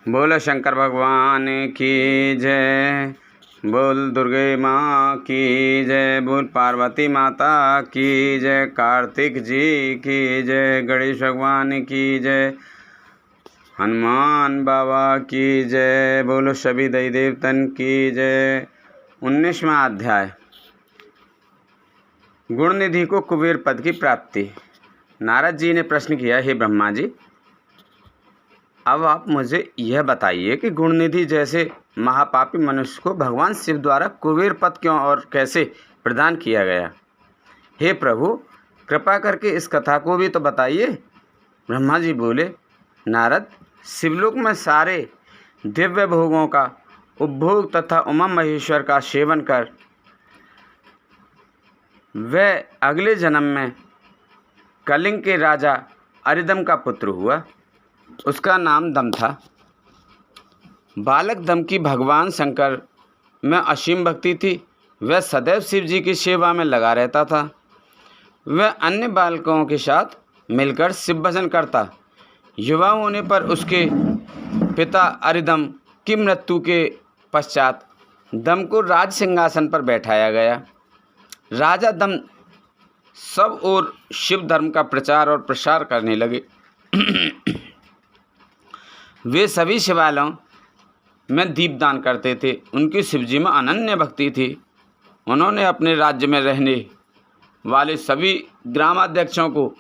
बोल शंकर भगवान की जय। बोल दुर्गे माँ की जय। बोल पार्वती माता की जय। कार्तिक जी की जय। गणेश भगवान की जय। हनुमान बाबा की जय। बोलो सभी देवी देवतन की जय। 19वां अध्याय। गुणनिधि को कुबेर पद की प्राप्ति। नारद जी ने प्रश्न किया, हे ब्रह्मा जी, अब आप मुझे यह बताइए कि गुणनिधि जैसे महापापी मनुष्य को भगवान शिव द्वारा कुबेर पद क्यों और कैसे प्रदान किया गया। हे प्रभु, कृपा करके इस कथा को भी तो बताइए। ब्रह्मा जी बोले, नारद, शिवलोक में सारे दिव्य भोगों का उपभोग तथा उमा महेश्वर का सेवन कर वह अगले जन्म में कलिंग के राजा अरिदम का पुत्र हुआ। उसका नाम दम था। बालक दम की भगवान शंकर में असीम भक्ति थी। वह सदैव शिव जी की सेवा में लगा रहता था। वह अन्य बालकों के साथ मिलकर शिव भजन करता। युवा होने पर उसके पिता अरिदम की मृत्यु के पश्चात दम को राज सिंहासन पर बैठाया गया। राजा दम सब ओर शिव धर्म का प्रचार और प्रसार करने लगे। वे सभी शिवालयों में दीपदान करते थे। उनकी शिवजी में अनन्य भक्ति थी। उन्होंने अपने राज्य में रहने वाले सभी ग्रामाध्यक्षों को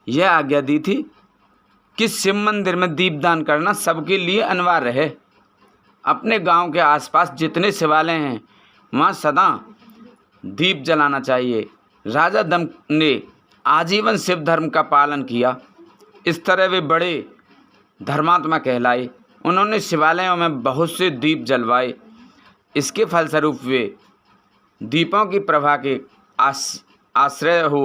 यह आज्ञा दी थी कि शिव मंदिर में दीपदान करना सबके लिए अनिवार्य है। अपने गांव के आसपास जितने शिवालय हैं वहाँ सदा दीप जलाना चाहिए। राजा दम ने आजीवन शिव धर्म का पालन किया। इस तरह वे बड़े धर्मात्मा कहलाए। उन्होंने शिवालयों में बहुत से दीप जलवाए। इसके फलस्वरूप वे दीपों की प्रभा के आश्रय हो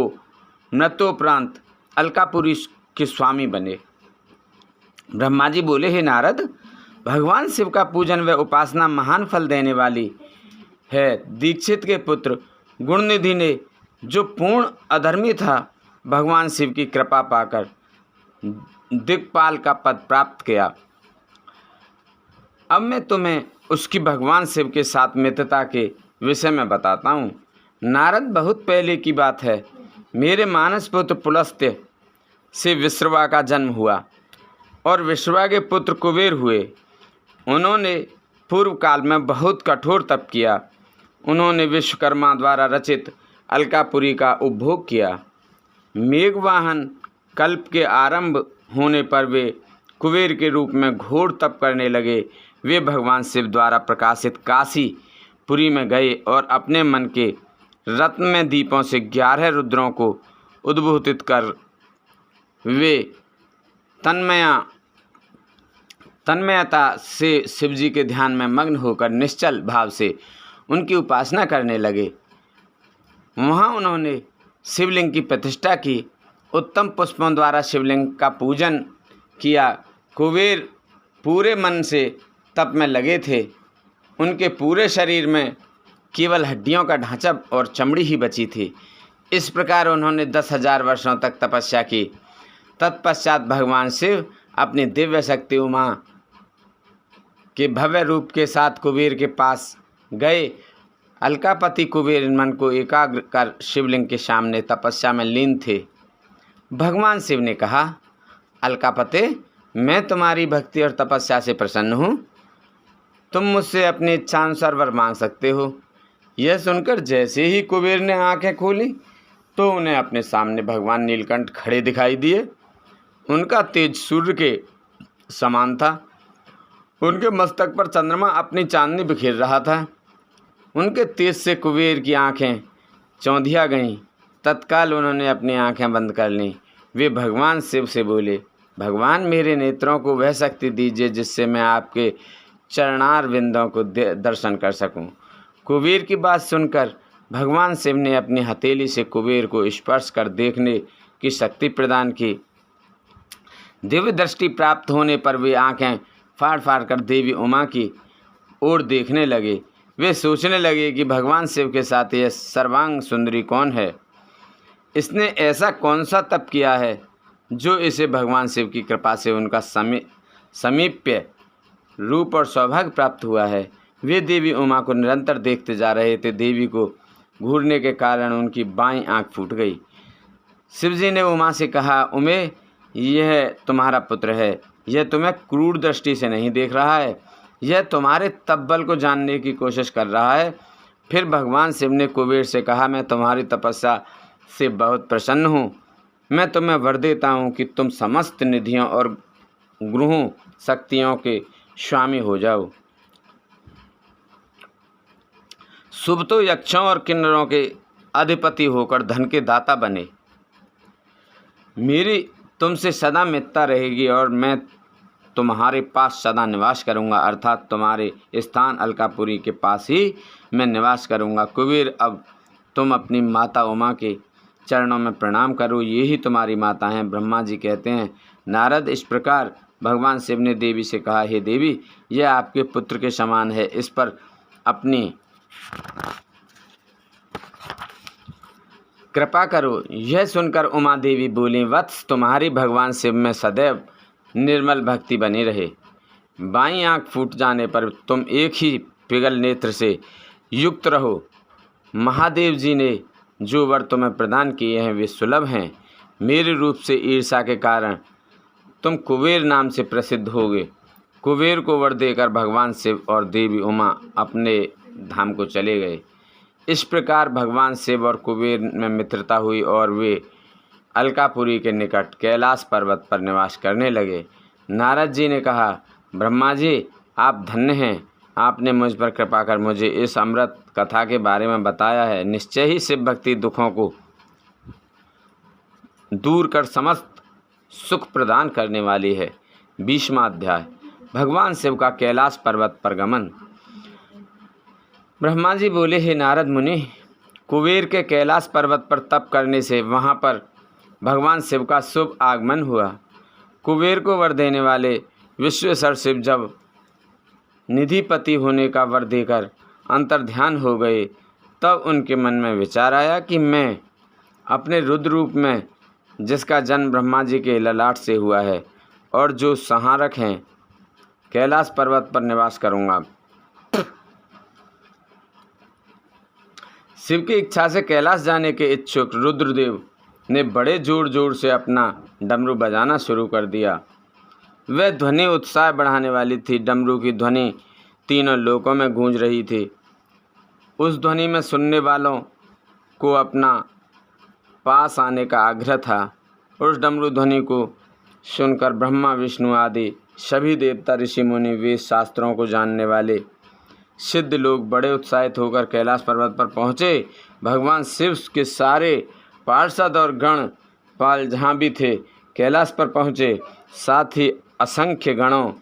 मृत्योपरांत अलकापुरी के स्वामी बने। ब्रह्मा जी बोले, हे नारद, भगवान शिव का पूजन व उपासना महान फल देने वाली है। दीक्षित के पुत्र गुणनिधि ने, जो पूर्ण अधर्मी था, भगवान शिव की कृपा पाकर दिक्पाल का पद प्राप्त किया। अब मैं तुम्हें उसकी भगवान शिव के साथ मित्रता के विषय में बताता हूँ। नारद, बहुत पहले की बात है। मेरे मानस पुत्र पुलस्त्य से विश्रवा का जन्म हुआ और विश्रवा के पुत्र कुबेर हुए। उन्होंने पूर्व काल में बहुत कठोर तप किया। उन्होंने विश्वकर्मा द्वारा रचित अलकापुरी का उपभोग किया। मेघवाहन कल्प के आरंभ होने पर वे कुबेर के रूप में घोर तप करने लगे। वे भगवान शिव द्वारा प्रकाशित काशीपुरी में गए और अपने मन के रत्न में दीपों से 11 रुद्रों को उद्बोधित कर वे तन्मयता से शिवजी के ध्यान में मग्न होकर निश्चल भाव से उनकी उपासना करने लगे। वहाँ उन्होंने शिवलिंग की प्रतिष्ठा की। उत्तम पुष्पों द्वारा शिवलिंग का पूजन किया। कुबेर पूरे मन से तप में लगे थे। उनके पूरे शरीर में केवल हड्डियों का ढांचा और चमड़ी ही बची थी। इस प्रकार उन्होंने 10,000 वर्षों तक तपस्या की। तत्पश्चात भगवान शिव अपनी दिव्य शक्ति उमा के भव्य रूप के साथ कुबेर के पास गए। अलकापति कुबेर मन को एकाग्र कर शिवलिंग के सामने तपस्या में लीन थे। भगवान शिव ने कहा, अलकापते, मैं तुम्हारी भक्ति और तपस्या से प्रसन्न हूँ। तुम मुझसे अपनी इच्छानुसार वर मांग सकते हो। यह सुनकर जैसे ही कुबेर ने आंखें खोली तो उन्हें अपने सामने भगवान नीलकंठ खड़े दिखाई दिए। उनका तेज सूर्य के समान था। उनके मस्तक पर चंद्रमा अपनी चांदनी बिखेर रहा था। उनके तेज से कुबेर की आंखें चौंधिया गईं। तत्काल उन्होंने अपनी आंखें बंद कर लीं। वे भगवान शिव से बोले, भगवान, मेरे नेत्रों को वह शक्ति दीजिए जिससे मैं आपके चरणार बिंदों को दर्शन कर सकूं। कुबेर की बात सुनकर भगवान शिव ने अपनी हथेली से कुबेर को स्पर्श कर देखने की शक्ति प्रदान की। दिव्य दृष्टि प्राप्त होने पर वे आंखें फाड़ फाड़ कर देवी उमा की ओर देखने लगे। वे सोचने लगे कि भगवान शिव के साथ यह सर्वांग सुंदरी कौन है। इसने ऐसा कौन सा तप किया है जो इसे भगवान शिव की कृपा से उनका समीप्य रूप और सौभाग्य प्राप्त हुआ है। वे देवी उमा को निरंतर देखते जा रहे थे। देवी को घूरने के कारण उनकी बाईं आंख फूट गई। शिवजी ने उमा से कहा, उमे, यह तुम्हारा पुत्र है। यह तुम्हें क्रूर दृष्टि से नहीं देख रहा है, यह तुम्हारे तपबल को जानने की कोशिश कर रहा है। फिर भगवान शिव ने कुबेर से कहा, मैं तुम्हारी तपस्या से बहुत प्रसन्न हूँ। मैं तुम्हें वर देता हूँ कि तुम समस्त निधियों और ग्रहों शक्तियों के स्वामी हो जाओ। शुभ तो यक्षों और किन्नरों के अधिपति होकर धन के दाता बने। मेरी तुमसे सदा मित्रता रहेगी और मैं तुम्हारे पास सदा निवास करूंगा, अर्थात तुम्हारे स्थान अलकापुरी के पास ही मैं निवास करूंगा। कुबेर, अब तुम अपनी माता उमा के चरणों में प्रणाम करो, ये ही तुम्हारी माता हैं। ब्रह्मा जी कहते हैं, नारद, इस प्रकार भगवान शिव ने देवी से कहा, हे देवी, यह आपके पुत्र के समान है, इस पर अपनी कृपा करो। यह सुनकर उमा देवी बोली, वत्स, तुम्हारी भगवान शिव में सदैव निर्मल भक्ति बनी रहे। बाईं आंख फूट जाने पर तुम एक ही पिघल नेत्र से युक्त रहो। महादेव जी ने जो वर तुम्हें प्रदान किए हैं वे सुलभ हैं। मेरे रूप से ईर्ष्या के कारण तुम कुबेर नाम से प्रसिद्ध होगे। कुबेर को वर देकर भगवान शिव और देवी उमा अपने धाम को चले गए। इस प्रकार भगवान शिव और कुबेर में मित्रता हुई और वे अलकापुरी के निकट कैलाश पर्वत पर निवास करने लगे। नारद जी ने कहा, ब्रह्मा जी, आप धन्य हैं, आपने मुझ पर कृपा कर मुझे इस अमृत कथा के बारे में बताया है। निश्चय ही शिव भक्ति दुखों को दूर कर समस्त सुख प्रदान करने वाली है। 20वां अध्याय, भगवान शिव का कैलाश पर्वत पर गमन। ब्रह्मा जी बोले, हे नारद मुनि, कुबेर के कैलाश पर्वत पर तप करने से वहाँ पर भगवान शिव का शुभ आगमन हुआ। कुबेर को वर देने वाले विश्वेश्वर शिव जब निधिपति होने का वर देकर अंतर्ध्यान हो गए, तब उनके मन में विचार आया कि मैं अपने रुद्र रूप में, जिसका जन्म ब्रह्मा जी के ललाट से हुआ है और जो संहारक हैं, कैलाश पर्वत पर निवास करूंगा। शिव की इच्छा से कैलाश जाने के इच्छुक रुद्रदेव ने बड़े जोर जोर से अपना डमरू बजाना शुरू कर दिया। वह ध्वनि उत्साह बढ़ाने वाली थी। डमरू की ध्वनि तीनों लोकों में गूंज रही थी। उस ध्वनि में सुनने वालों को अपना पास आने का आग्रह था। उस डमरू ध्वनि को सुनकर ब्रह्मा, विष्णु आदि सभी देवता, ऋषि मुनि, वेद शास्त्रों को जानने वाले सिद्ध लोग बड़े उत्साहित होकर कैलाश पर्वत पर पहुँचे। भगवान शिव के सारे पार्षद और गण पाल जहाँ भी थे कैलाश पर पहुँचे। साथ ही असंख्य गणों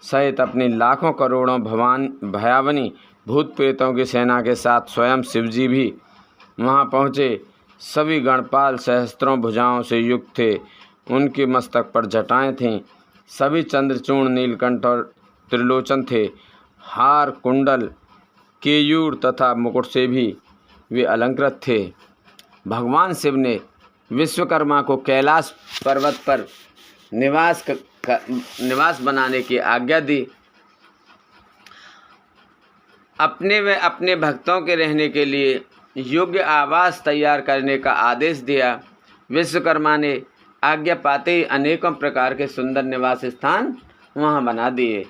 सहित अपनी लाखों करोड़ों भयावनी भूत प्रेतों की सेना के साथ स्वयं शिवजी भी वहाँ पहुँचे। सभी गणपाल सहस्त्रों भुजाओं से युक्त थे। उनके मस्तक पर जटाएं थीं। सभी चंद्रचूर्ण, नीलकंठ और त्रिलोचन थे। हार, कुंडल, केयूर तथा मुकुट से भी वे अलंकृत थे। भगवान शिव ने विश्वकर्मा को कैलाश पर्वत पर निवास बनाने की आज्ञा दी। अपने व अपने भक्तों के रहने के लिए योग्य आवास तैयार करने का आदेश दिया। विश्वकर्मा ने आज्ञा पाते ही अनेकों प्रकार के सुंदर निवास स्थान वहाँ बना दिए।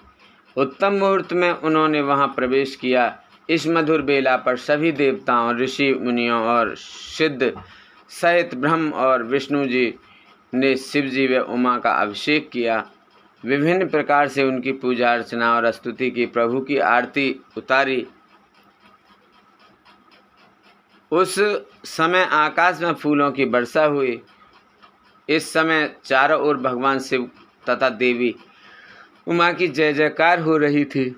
उत्तम मुहूर्त में उन्होंने वहाँ प्रवेश किया। इस मधुर बेला पर सभी देवताओं, ऋषि मुनियों और सिद्ध सहित ब्रह्म और विष्णु जी ने शिव जी व उमा का अभिषेक किया। विभिन्न प्रकार से उनकी पूजा अर्चना और स्तुति की। प्रभु की आरती उतारी। उस समय आकाश में फूलों की वर्षा हुई। इस समय चारों ओर भगवान शिव तथा देवी उमा की जय जयकार हो रही थी।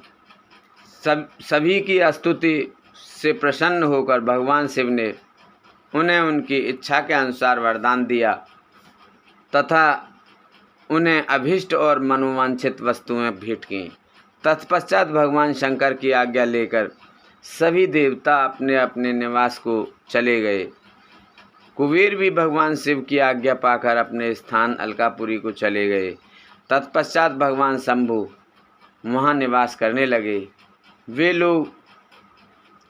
सभी की स्तुति से प्रसन्न होकर भगवान शिव ने उन्हें उनकी इच्छा के अनुसार वरदान दिया तथा उन्हें अभीष्ट और मनोवांछित वस्तुएं भेंट की। तत्पश्चात भगवान शंकर की आज्ञा लेकर सभी देवता अपने अपने निवास को चले गए। कुबेर भी भगवान शिव की आज्ञा पाकर अपने स्थान अलकापुरी को चले गए। तत्पश्चात भगवान शंभु वहाँ निवास करने लगे।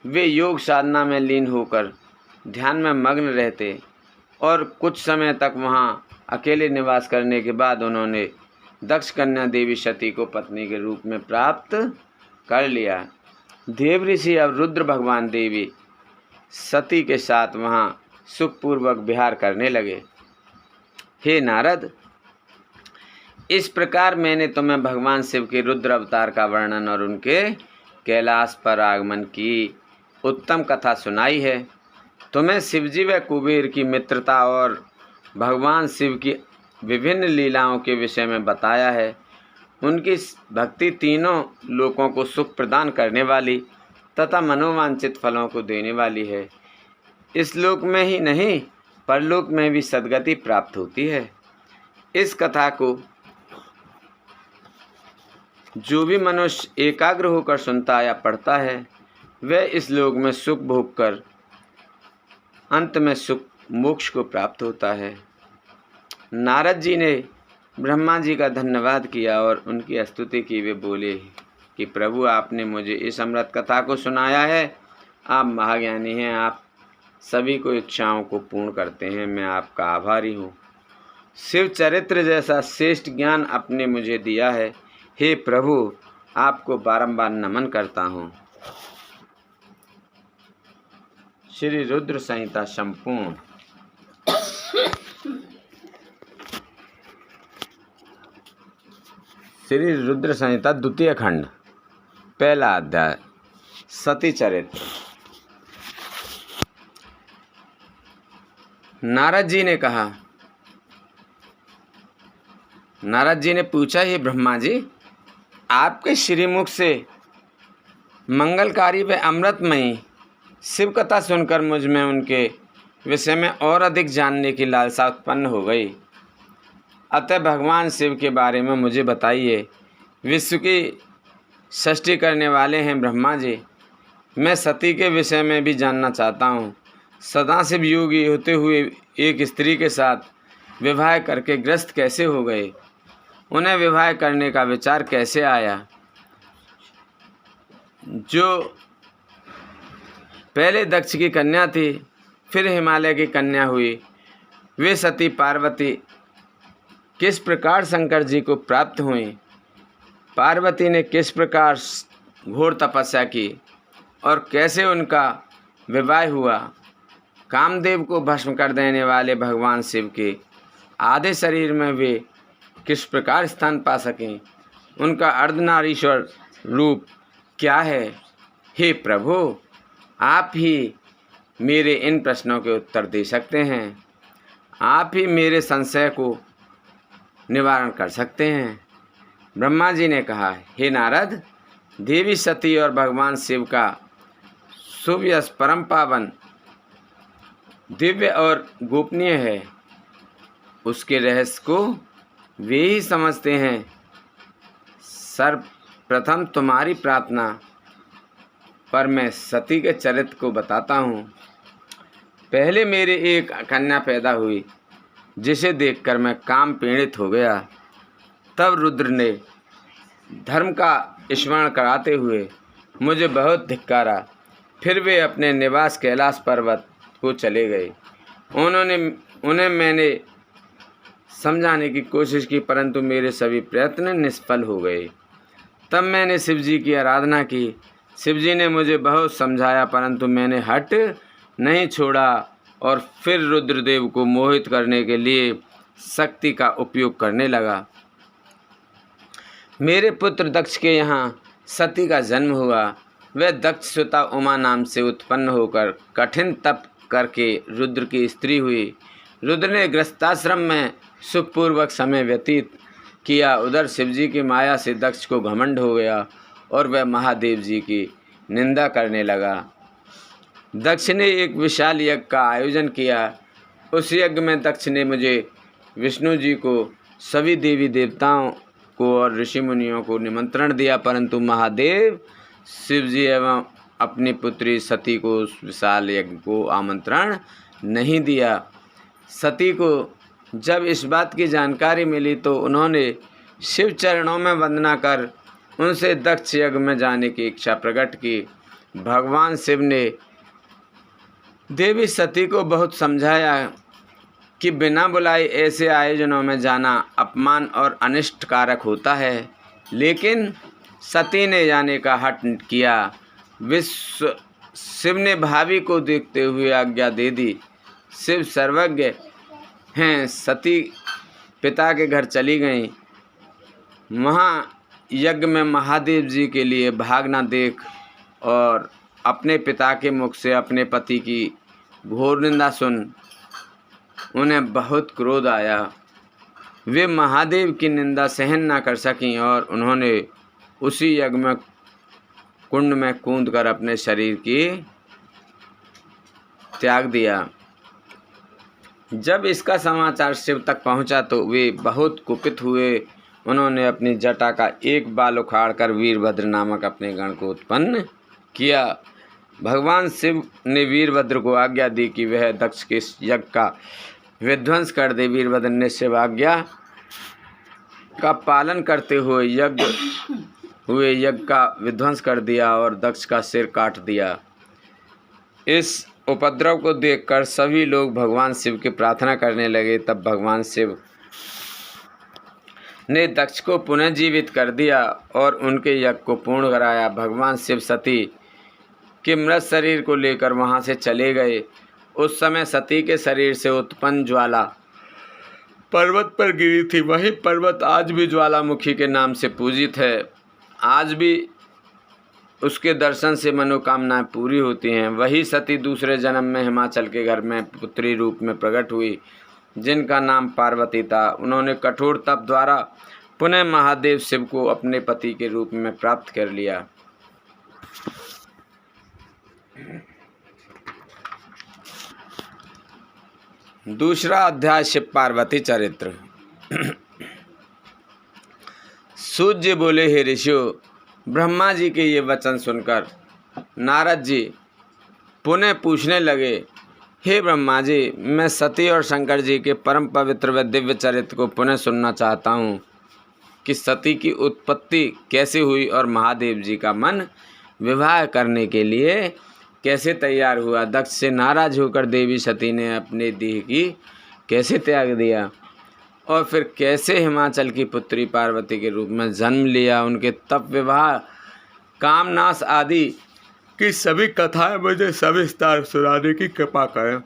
वे योग साधना में लीन होकर ध्यान में मग्न रहते और कुछ समय तक वहाँ अकेले निवास करने के बाद उन्होंने दक्ष कन्या देवी सती को पत्नी के रूप में प्राप्त कर लिया। देव ऋषि अब रुद्र भगवान देवी सती के साथ वहाँ सुखपूर्वक विहार करने लगे। हे नारद, इस प्रकार मैंने तुम्हें भगवान शिव के रुद्र अवतार का वर्णन और उनके कैलाश पर आगमन की उत्तम कथा सुनाई है। तुम्हें शिवजी व कुबेर की मित्रता और भगवान शिव की विभिन्न लीलाओं के विषय में बताया है। उनकी भक्ति तीनों लोकों को सुख प्रदान करने वाली तथा मनोवांछित फलों को देने वाली है। इस लोक में ही नहीं, परलोक में भी सद्गति प्राप्त होती है। इस कथा को जो भी मनुष्य एकाग्र होकर सुनता या पढ़ता है, वह इस लोक में सुख भोग कर अंत में सुख मोक्ष को प्राप्त होता है। नारद जी ने ब्रह्मा जी का धन्यवाद किया और उनकी स्तुति की। वे बोले कि प्रभु, आपने मुझे इस अमृत कथा को सुनाया है। आप महाज्ञानी हैं, आप सभी को इच्छाओं को पूर्ण करते हैं। मैं आपका आभारी हूँ। शिव चरित्र जैसा श्रेष्ठ ज्ञान आपने मुझे दिया है। हे प्रभु, आपको बारंबार नमन करता हूँ। श्री रुद्र संहिता संपूर्ण। श्री रुद्र संहिता द्वितीय खंड, पहला अध्याय, सती चरित्र। नारद जी ने पूछा, हे ब्रह्मा जी, आपके श्रीमुख से मंगलकारी व अमृतमयी शिव कथा सुनकर मुझ में उनके विषय में और अधिक जानने की लालसा उत्पन्न हो गई। अतः भगवान शिव के बारे में मुझे बताइए। विश्व की सृष्टि करने वाले हैं ब्रह्मा जी। मैं सती के विषय में भी जानना चाहता हूँ। सदाशिव योगी होते हुए एक स्त्री के साथ विवाह करके ग्रस्त कैसे हो गए? उन्हें विवाह करने का विचार कैसे आया? जो पहले दक्ष की कन्या थी, फिर हिमालय की कन्या हुई, वे सती पार्वती किस प्रकार शंकर जी को प्राप्त हुई? पार्वती ने किस प्रकार घोर तपस्या की और कैसे उनका विवाह हुआ? कामदेव को भस्म कर देने वाले भगवान शिव के आधे शरीर में वे किस प्रकार स्थान पा सकें? उनका अर्धनारीश्वर रूप क्या है? हे प्रभु, आप ही मेरे इन प्रश्नों के उत्तर दे सकते हैं। आप ही मेरे संशय को निवारण कर सकते हैं। ब्रह्मा जी ने कहा, हे नारद, देवी सती और भगवान शिव का शुभ यश परम पावन, दिव्य और गोपनीय है। उसके रहस्य को वे ही समझते हैं। सर्वप्रथम तुम्हारी प्रार्थना पर मैं सती के चरित्र को बताता हूँ। पहले मेरे एक कन्या पैदा हुई, जिसे देखकर मैं काम पीड़ित हो गया। तब रुद्र ने धर्म का स्मरण कराते हुए मुझे बहुत धिक्कारा। फिर वे अपने निवास कैलाश पर्वत को चले गए। उन्हें मैंने समझाने की कोशिश की, परंतु मेरे सभी प्रयत्न निष्फल हो गए। तब मैंने शिवजी की आराधना की। शिवजी ने मुझे बहुत समझाया, परंतु मैंने हट नहीं छोड़ा और फिर रुद्रदेव को मोहित करने के लिए शक्ति का उपयोग करने लगा। मेरे पुत्र दक्ष के यहाँ सती का जन्म हुआ। वह दक्ष सुता उमा नाम से उत्पन्न होकर कठिन तप करके रुद्र की स्त्री हुई। रुद्र ने गृहस्थाश्रम में सुखपूर्वक समय व्यतीत किया। उधर शिवजी की माया से दक्ष को घमंड हो गया और वह महादेव जी की निंदा करने लगा। दक्ष ने एक विशाल यज्ञ का आयोजन किया। उस यज्ञ में दक्ष ने मुझे, विष्णु जी को, सभी देवी देवताओं को और ऋषि मुनियों को निमंत्रण दिया, परंतु महादेव शिवजी एवं अपनी पुत्री सती को उस विशाल यज्ञ को आमंत्रण नहीं दिया। सती को जब इस बात की जानकारी मिली तो उन्होंने शिव चरणों में वंदना कर उनसे दक्ष यज्ञ में जाने की इच्छा प्रकट की। भगवान शिव ने देवी सती को बहुत समझाया कि बिना बुलाए ऐसे आयोजनों में जाना अपमान और अनिष्ट कारक होता है, लेकिन सती ने जाने का हठ किया। शिव ने भाभी को देखते हुए आज्ञा दे दी। शिव सर्वज्ञ हैं। सती पिता के घर चली गईं। वहाँ यज्ञ में महादेव जी के लिए भागना देख और अपने पिता के मुख से अपने पति की घोर निंदा सुन उन्हें बहुत क्रोध आया। वे महादेव की निंदा सहन न कर सकीं और उन्होंने उसी यज्ञ में कुंड में कूदकर अपने शरीर की त्याग दिया। जब इसका समाचार शिव तक पहुंचा तो वे बहुत कुपित हुए। उन्होंने अपनी जटा का एक बाल उखाड़कर वीरभद्र नामक अपने गण को उत्पन्न किया। भगवान शिव ने वीरभद्र को आज्ञा दी कि वह दक्ष के यज्ञ का विध्वंस कर दे। वीरभद्र ने शिव आज्ञा का पालन करते हुए यज्ञ का विध्वंस कर दिया और दक्ष का सिर काट दिया। इस उपद्रव को देखकर सभी लोग भगवान शिव की प्रार्थना करने लगे। तब भगवान शिव ने दक्ष को पुनः जीवित कर दिया और उनके यज्ञ को पूर्ण कराया। भगवान शिव सती के मृत शरीर को लेकर वहां से चले गए। उस समय सती के शरीर से उत्पन्न ज्वाला पर्वत पर गिरी थी। वही पर्वत आज भी ज्वालामुखी के नाम से पूजित है। आज भी उसके दर्शन से मनोकामनाएं पूरी होती हैं। वही सती दूसरे जन्म में हिमाचल के घर में पुत्री रूप में प्रकट हुई, जिनका नाम पार्वती था। उन्होंने कठोर तप द्वारा पुनः महादेव शिव को अपने पति के रूप में प्राप्त कर लिया। दूसरा अध्याय शिव पार्वती चरित्र। सूत जी बोले, हे ऋषियों, ब्रह्मा जी के ये वचन सुनकर नारद जी पुनः पूछने लगे, हे ब्रह्मा जी, मैं सती और शंकर जी के परम पवित्र व दिव्य चरित्र को पुनः सुनना चाहता हूँ कि सती की उत्पत्ति कैसे हुई और महादेव जी का मन विवाह करने के लिए कैसे तैयार हुआ। दक्ष से नाराज होकर देवी सती ने अपने देह की कैसे त्याग दिया और फिर कैसे हिमाचल की पुत्री पार्वती के रूप में जन्म लिया। उनके तप, विवाह, कामनाश आदि की सभी कथाएं मुझे सविस्तार सुनाने की कृपा करें।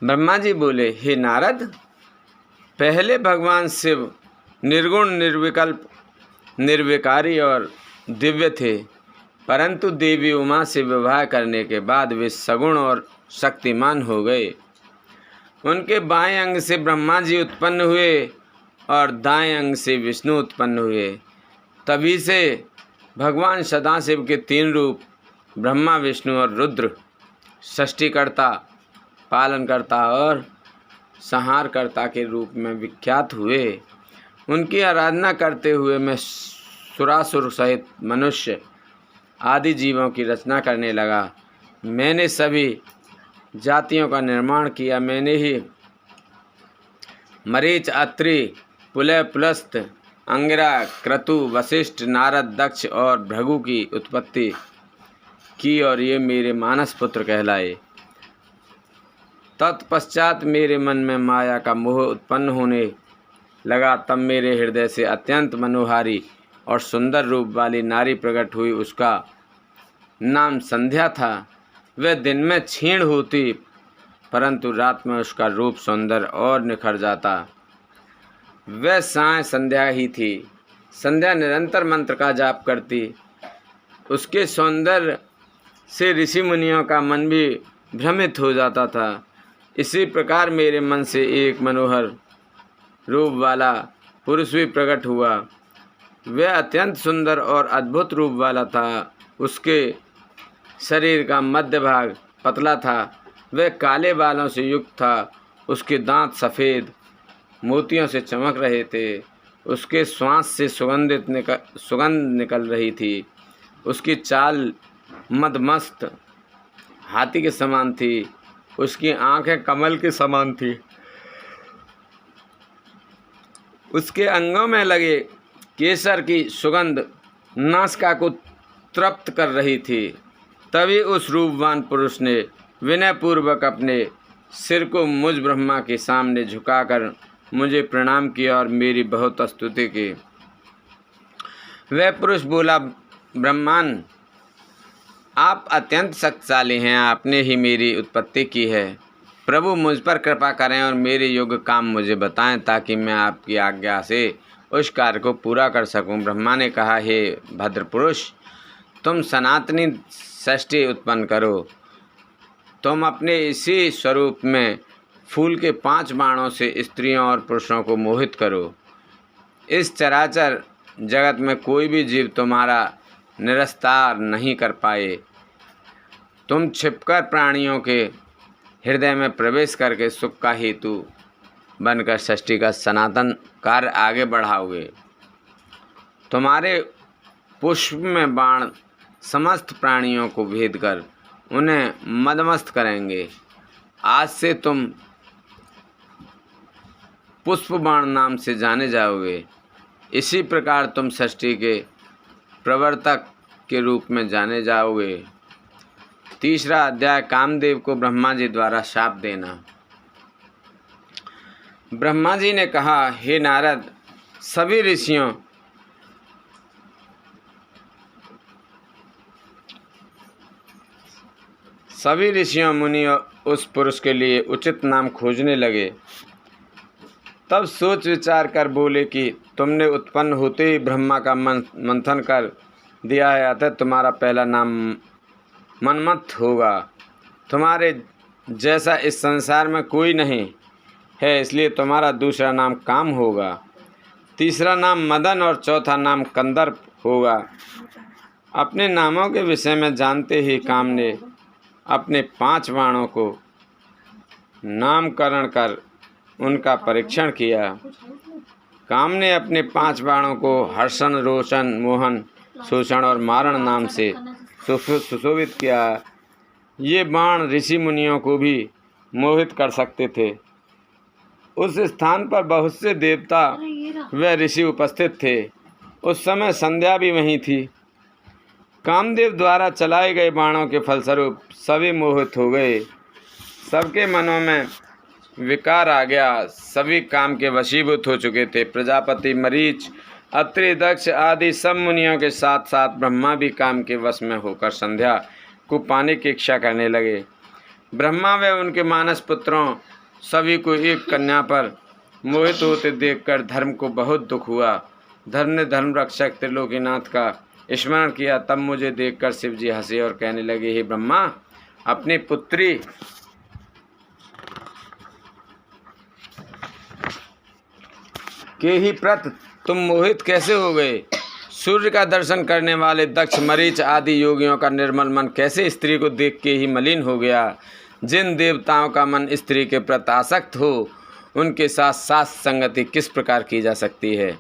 ब्रह्मा जी बोले, हे नारद, पहले भगवान शिव निर्गुण, निर्विकल्प, निर्विकारी और दिव्य थे, परंतु देवी उमा से विवाह करने के बाद वे सगुण और शक्तिमान हो गए। उनके बाएं अंग से ब्रह्मा जी उत्पन्न हुए और दाएं अंग से विष्णु उत्पन्न हुए। तभी से भगवान सदाशिव के 3 रूप ब्रह्मा, विष्णु और रुद्र सृष्टिकर्ता, पालनकर्ता और संहारकर्ता के रूप में विख्यात हुए। उनकी आराधना करते हुए मैं सुरासुर सहित मनुष्य आदि जीवों की रचना करने लगा। मैंने सभी जातियों का निर्माण किया। मैंने ही मरीच, अत्रि, पुलह, पुलस्त, अंगिरा, क्रतु, वशिष्ठ, नारद, दक्ष और भृगु की उत्पत्ति की और ये मेरे मानस पुत्र कहलाए। तत्पश्चात मेरे मन में माया का मोह उत्पन्न होने लगा। तब मेरे हृदय से अत्यंत मनोहारी और सुंदर रूप वाली नारी प्रकट हुई। उसका नाम संध्या था। वह दिन में क्षीण होती, परंतु रात में उसका रूप सुंदर और निखर जाता। वह साय संध्या ही थी। संध्या निरंतर मंत्र का जाप करती। उसके सौंदर्य से ऋषि मुनियों का मन भी भ्रमित हो जाता था। इसी प्रकार मेरे मन से एक मनोहर रूप वाला पुरुष भी प्रकट हुआ। वह अत्यंत सुंदर और अद्भुत रूप वाला था। उसके शरीर का मध्य भाग पतला था। वह काले बालों से युक्त था। उसके दांत सफ़ेद मोतियों से चमक रहे थे। उसके श्वास से सुगंध निकल रही थी। उसकी चाल मदमस्त हाथी के समान थी। उसकी आंखें कमल के समान थी। उसके अंगों में लगे केसर की सुगंध नासिका को तृप्त कर रही थी। तभी उस रूपवान पुरुष ने विनयपूर्वक अपने सिर को मुझ ब्रह्मा के सामने झुकाकर मुझे प्रणाम किया और मेरी बहुत स्तुति की। वह पुरुष बोला, ब्रह्मन, आप अत्यंत शक्तिशाली हैं, आपने ही मेरी उत्पत्ति की है। प्रभु मुझ पर कृपा करें और मेरे योग्य काम मुझे बताएं ताकि मैं आपकी आज्ञा से उस कार्य को पूरा कर सकूं। ब्रह्मा ने कहा, हे भद्र पुरुष, तुम सनातनी सृष्टि उत्पन्न करो। तुम अपने इसी स्वरूप में फूल के 5 बाणों से स्त्रियों और पुरुषों को मोहित करो। इस चराचर जगत में कोई भी जीव तुम्हारा निरस्तार नहीं कर पाए। तुम छिपकर प्राणियों के हृदय में प्रवेश करके सुख का हेतु बनकर सृष्टि का सनातन कार्य आगे बढ़ाओगे। तुम्हारे पुष्प में बाण समस्त प्राणियों को भेद कर उन्हें मदमस्त करेंगे। आज से तुम पुष्प बाण नाम से जाने जाओगे। इसी प्रकार तुम सृष्टि के प्रवर्तक के रूप में जाने जाओगे। 3रा अध्याय, कामदेव को ब्रह्मा जी द्वारा शाप देना। ब्रह्मा जी ने कहा, हे नारद, सभी ऋषियों मुनि उस पुरुष के लिए उचित नाम खोजने लगे। तब सोच विचार कर बोले कि तुमने उत्पन्न होते ही ब्रह्मा का मंथन कर दिया है, अतः तुम्हारा पहला नाम मनमथ होगा। तुम्हारे जैसा इस संसार में कोई नहीं है, इसलिए तुम्हारा दूसरा नाम काम होगा, 3रा नाम मदन और 4था नाम कंदर्प होगा। अपने नामों के विषय में जानते ही काम ने अपने 5 बाणों को नामकरण कर उनका परीक्षण किया। काम ने अपने 5 बाणों को हर्षण, रोशन, मोहन, शोषण और मारण नाम से सुशोभित किया। ये बाण ऋषि मुनियों को भी मोहित कर सकते थे। उस स्थान पर बहुत से देवता व ऋषि उपस्थित थे। उस समय संध्या भी वहीं थी। कामदेव द्वारा चलाए गए बाणों के फलस्वरूप सभी मोहित हो गए। सबके मनों में विकार आ गया। सभी काम के वशीभूत हो चुके थे। प्रजापति, मरीच, अत्रि, दक्ष आदि सब मुनियों के साथ साथ ब्रह्मा भी काम के वश में होकर संध्या को पाने की इच्छा करने लगे। ब्रह्मा व उनके मानस पुत्रों सभी को एक कन्या पर मोहित होते देखकर धर्म को बहुत दुख हुआ। धर्म ने धर्म रक्षक त्रिलोकीनाथ का स्मरण किया। तब मुझे देखकर शिव जी हंसे और कहने लगे, हे ब्रह्मा, अपनी पुत्री के ही प्रति तुम मोहित कैसे हो गए? सूर्य का दर्शन करने वाले दक्ष, मरीच आदि योगियों का निर्मल मन कैसे स्त्री को देख के ही मलिन हो गया? जिन देवताओं का मन स्त्री के प्रति आसक्त हो, उनके साथ शास्त्र संगति किस प्रकार की जा सकती है?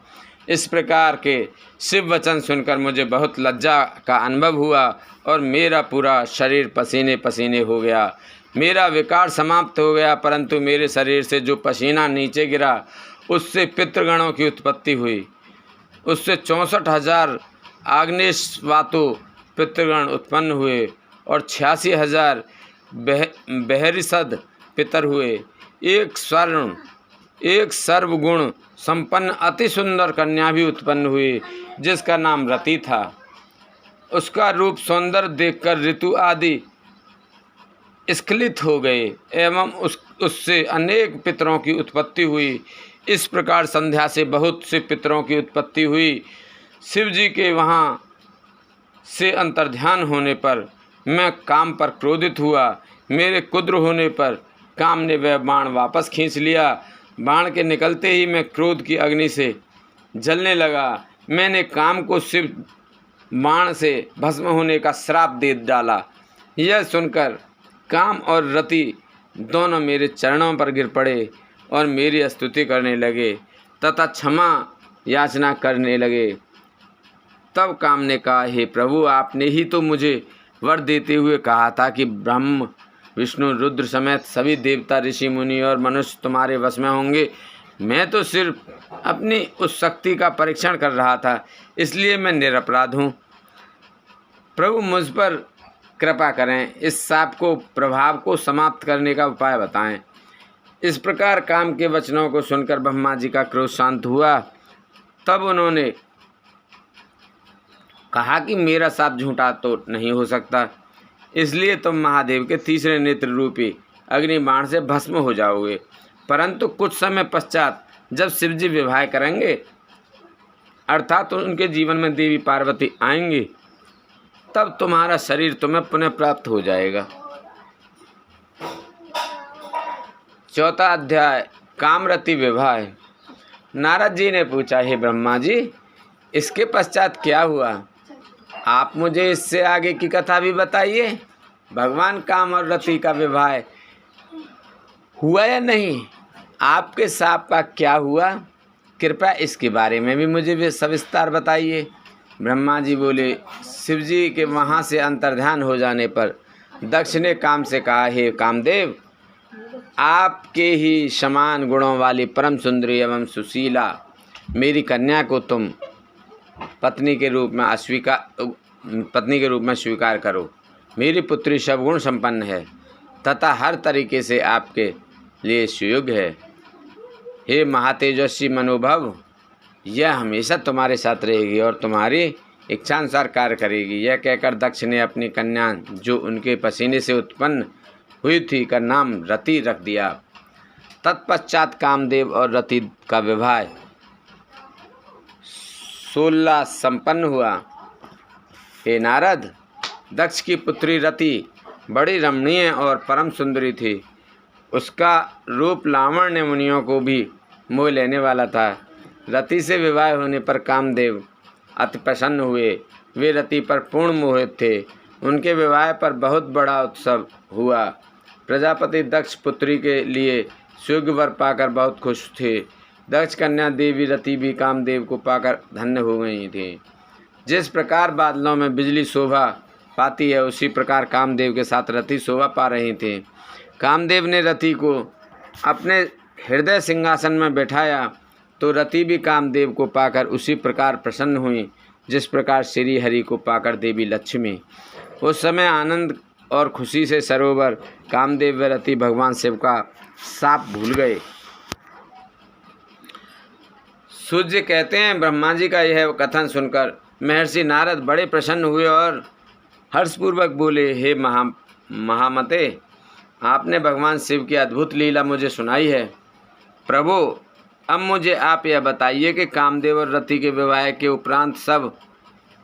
इस प्रकार के शिव वचन सुनकर मुझे बहुत लज्जा का अनुभव हुआ और मेरा पूरा शरीर पसीने पसीने हो गया। मेरा विकार समाप्त हो गया, परंतु मेरे शरीर से जो पसीना नीचे गिरा, उससे पितृगणों की उत्पत्ति हुई। उससे 64,000 आग्नेयवातु पितृगण उत्पन्न हुए और 86,000 बहरिसद पितर हुए। एक सर्वगुण संपन्न अति सुंदर कन्या भी उत्पन्न हुई, जिसका नाम रति था। उसका रूप सौंदर्य देखकर ऋतु आदि स्खलित हो गए एवं उससे अनेक पितरों की उत्पत्ति हुई। इस प्रकार संध्या से बहुत से पितरों की उत्पत्ति हुई। शिव जी के वहाँ से अंतर्ध्यान होने पर मैं काम पर क्रोधित हुआ। मेरे कुद्र होने पर काम ने वह बाण वापस खींच लिया। बाण के निकलते ही मैं क्रोध की अग्नि से जलने लगा। मैंने काम को शिव बाण से भस्म होने का श्राप दे डाला। यह सुनकर काम और रति दोनों मेरे चरणों पर गिर पड़े और मेरी स्तुति करने लगे तथा क्षमा याचना करने लगे। तब काम ने कहा, हे प्रभु, आपने ही तो मुझे वर देते हुए कहा था कि ब्रह्म, विष्णु, रुद्र समेत सभी देवता, ऋषि, मुनि और मनुष्य तुम्हारे वश में होंगे। मैं तो सिर्फ अपनी उस शक्ति का परीक्षण कर रहा था, इसलिए मैं निरपराध हूँ। प्रभु मुझ पर कृपा करें, इस शाप को प्रभाव को समाप्त करने का उपाय बताएं। इस प्रकार काम के वचनों को सुनकर ब्रह्मा जी का क्रोध शांत हुआ। तब उन्होंने कहा कि मेरा शाप झूठा तो नहीं हो सकता, इसलिए तुम महादेव के तीसरे नेत्र रूपी अग्निबाण से भस्म हो जाओगे। परंतु कुछ समय पश्चात जब शिवजी विवाह करेंगे, अर्थात उनके जीवन में देवी पार्वती आएंगी, तब तुम्हारा शरीर तुम्हें पुनः प्राप्त हो जाएगा। चौथा अध्याय, कामरति विवाह। नारद जी ने पूछा, हे ब्रह्मा जी, इसके पश्चात क्या हुआ? आप मुझे इससे आगे की कथा भी बताइए। भगवान काम और रति का विवाह हुआ या नहीं? आपके शाप का क्या हुआ? कृपया इसके बारे में भी मुझे भी सविस्तार बताइए। ब्रह्मा जी बोले, शिव जी के वहाँ से अंतर्ध्यान हो जाने पर दक्ष ने काम से कहा, हे कामदेव, आपके ही समान गुणों वाली परम सुंदरी एवं सुशीला मेरी कन्या को तुम पत्नी के रूप में स्वीकार करो। मेरी पुत्री सब संपन्न है तथा हर तरीके से आपके लिए सुयोग्य है। हे महातेजस्वी मनोभव, यह हमेशा तुम्हारे साथ रहेगी और तुम्हारी इच्छानुसार कार्य करेगी। यह कहकर दक्ष ने अपनी कन्या, जो उनके पसीने से उत्पन्न हुई थी, का नाम रति रख दिया। तत्पश्चात कामदेव और रति का विवाह 16 संपन्न हुआ। हे नारद, दक्ष की पुत्री रति बड़ी रमणीय और परम सुंदरी थी। उसका रूप लावण्य मुनियों को भी मोह लेने वाला था। रति से विवाह होने पर कामदेव अति प्रसन्न हुए। वे रति पर पूर्ण मोहित थे। उनके विवाह पर बहुत बड़ा उत्सव हुआ। प्रजापति दक्ष पुत्री के लिए सुयोग्य वर पाकर बहुत खुश थे। दक्ष कन्या देवी रति भी कामदेव को पाकर धन्य हो गई थी। जिस प्रकार बादलों में बिजली शोभा पाती है, उसी प्रकार कामदेव के साथ रति शोभा पा रही थी। कामदेव ने रति को अपने हृदय सिंहासन में बैठाया तो रति भी कामदेव को पाकर उसी प्रकार प्रसन्न हुई, जिस प्रकार श्री हरि को पाकर देवी लक्ष्मी। उस समय आनंद और खुशी से सरोवर कामदेव व रति भगवान शिव का शाप भूल गए। सूर्य कहते हैं, ब्रह्मा जी का यह कथन सुनकर महर्षि नारद बड़े प्रसन्न हुए और हर्षपूर्वक बोले, हे महामते, आपने भगवान शिव की अद्भुत लीला मुझे सुनाई है। प्रभु, अब मुझे आप यह बताइए कि कामदेव और रति के विवाह के उपरांत सब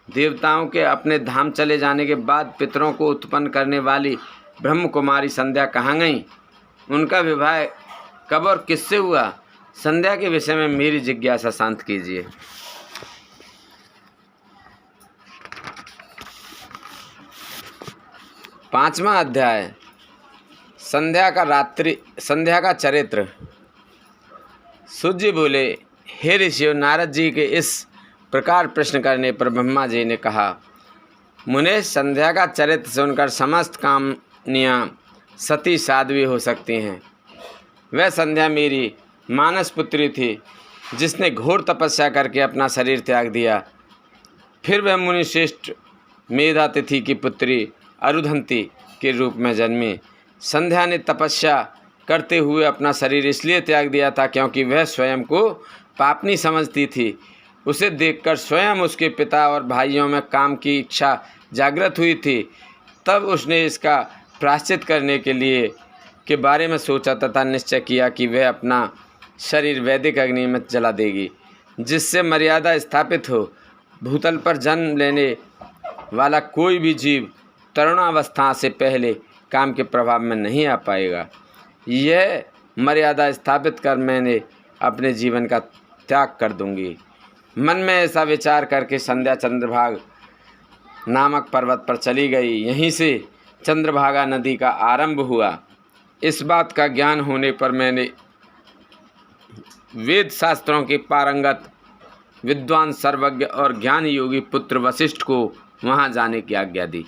देवताओं के अपने धाम चले जाने के बाद पितरों को उत्पन्न करने वाली ब्रह्म कुमारी संध्या कहाँ गईं? उनका विवाह कब और किससे हुआ? संध्या के विषय में मेरी जिज्ञासा शांत कीजिए। पांचवा अध्याय, संध्या का चरित्र। सूर्य बोले, हे ऋषियों, नारद जी के इस प्रकार प्रश्न करने पर ब्रह्मा जी ने कहा, मुने, संध्या का चरित्र सुनकर समस्त कामनियाँ सती साध्वी हो सकती हैं। वह संध्या मेरी मानस पुत्री थी, जिसने घोर तपस्या करके अपना शरीर त्याग दिया। फिर वह मुनिश्रेष्ठ मेधातिथि की पुत्री अरुधंती के रूप में जन्मी। संध्या ने तपस्या करते हुए अपना शरीर इसलिए त्याग दिया था क्योंकि वह स्वयं को पापनी समझती थी। उसे देखकर स्वयं उसके पिता और भाइयों में काम की इच्छा जागृत हुई थी। तब उसने इसका प्रायश्चित करने के बारे में सोचा तथा निश्चय किया कि वह अपना शरीर वैदिक अग्नि में जला देगी, जिससे मर्यादा स्थापित हो। भूतल पर जन्म लेने वाला कोई भी जीव तरुणावस्था से पहले काम के प्रभाव में नहीं आ पाएगा। यह मर्यादा स्थापित कर मैंने अपने जीवन का त्याग कर दूंगी। मन में ऐसा विचार करके संध्या चंद्रभाग नामक पर्वत पर चली गई। यहीं से चंद्रभागा नदी का आरंभ हुआ। इस बात का ज्ञान होने पर मैंने वेद शास्त्रों के पारंगत विद्वान, सर्वज्ञ और ज्ञान योगी पुत्र वशिष्ठ को वहां जाने की आज्ञा दी।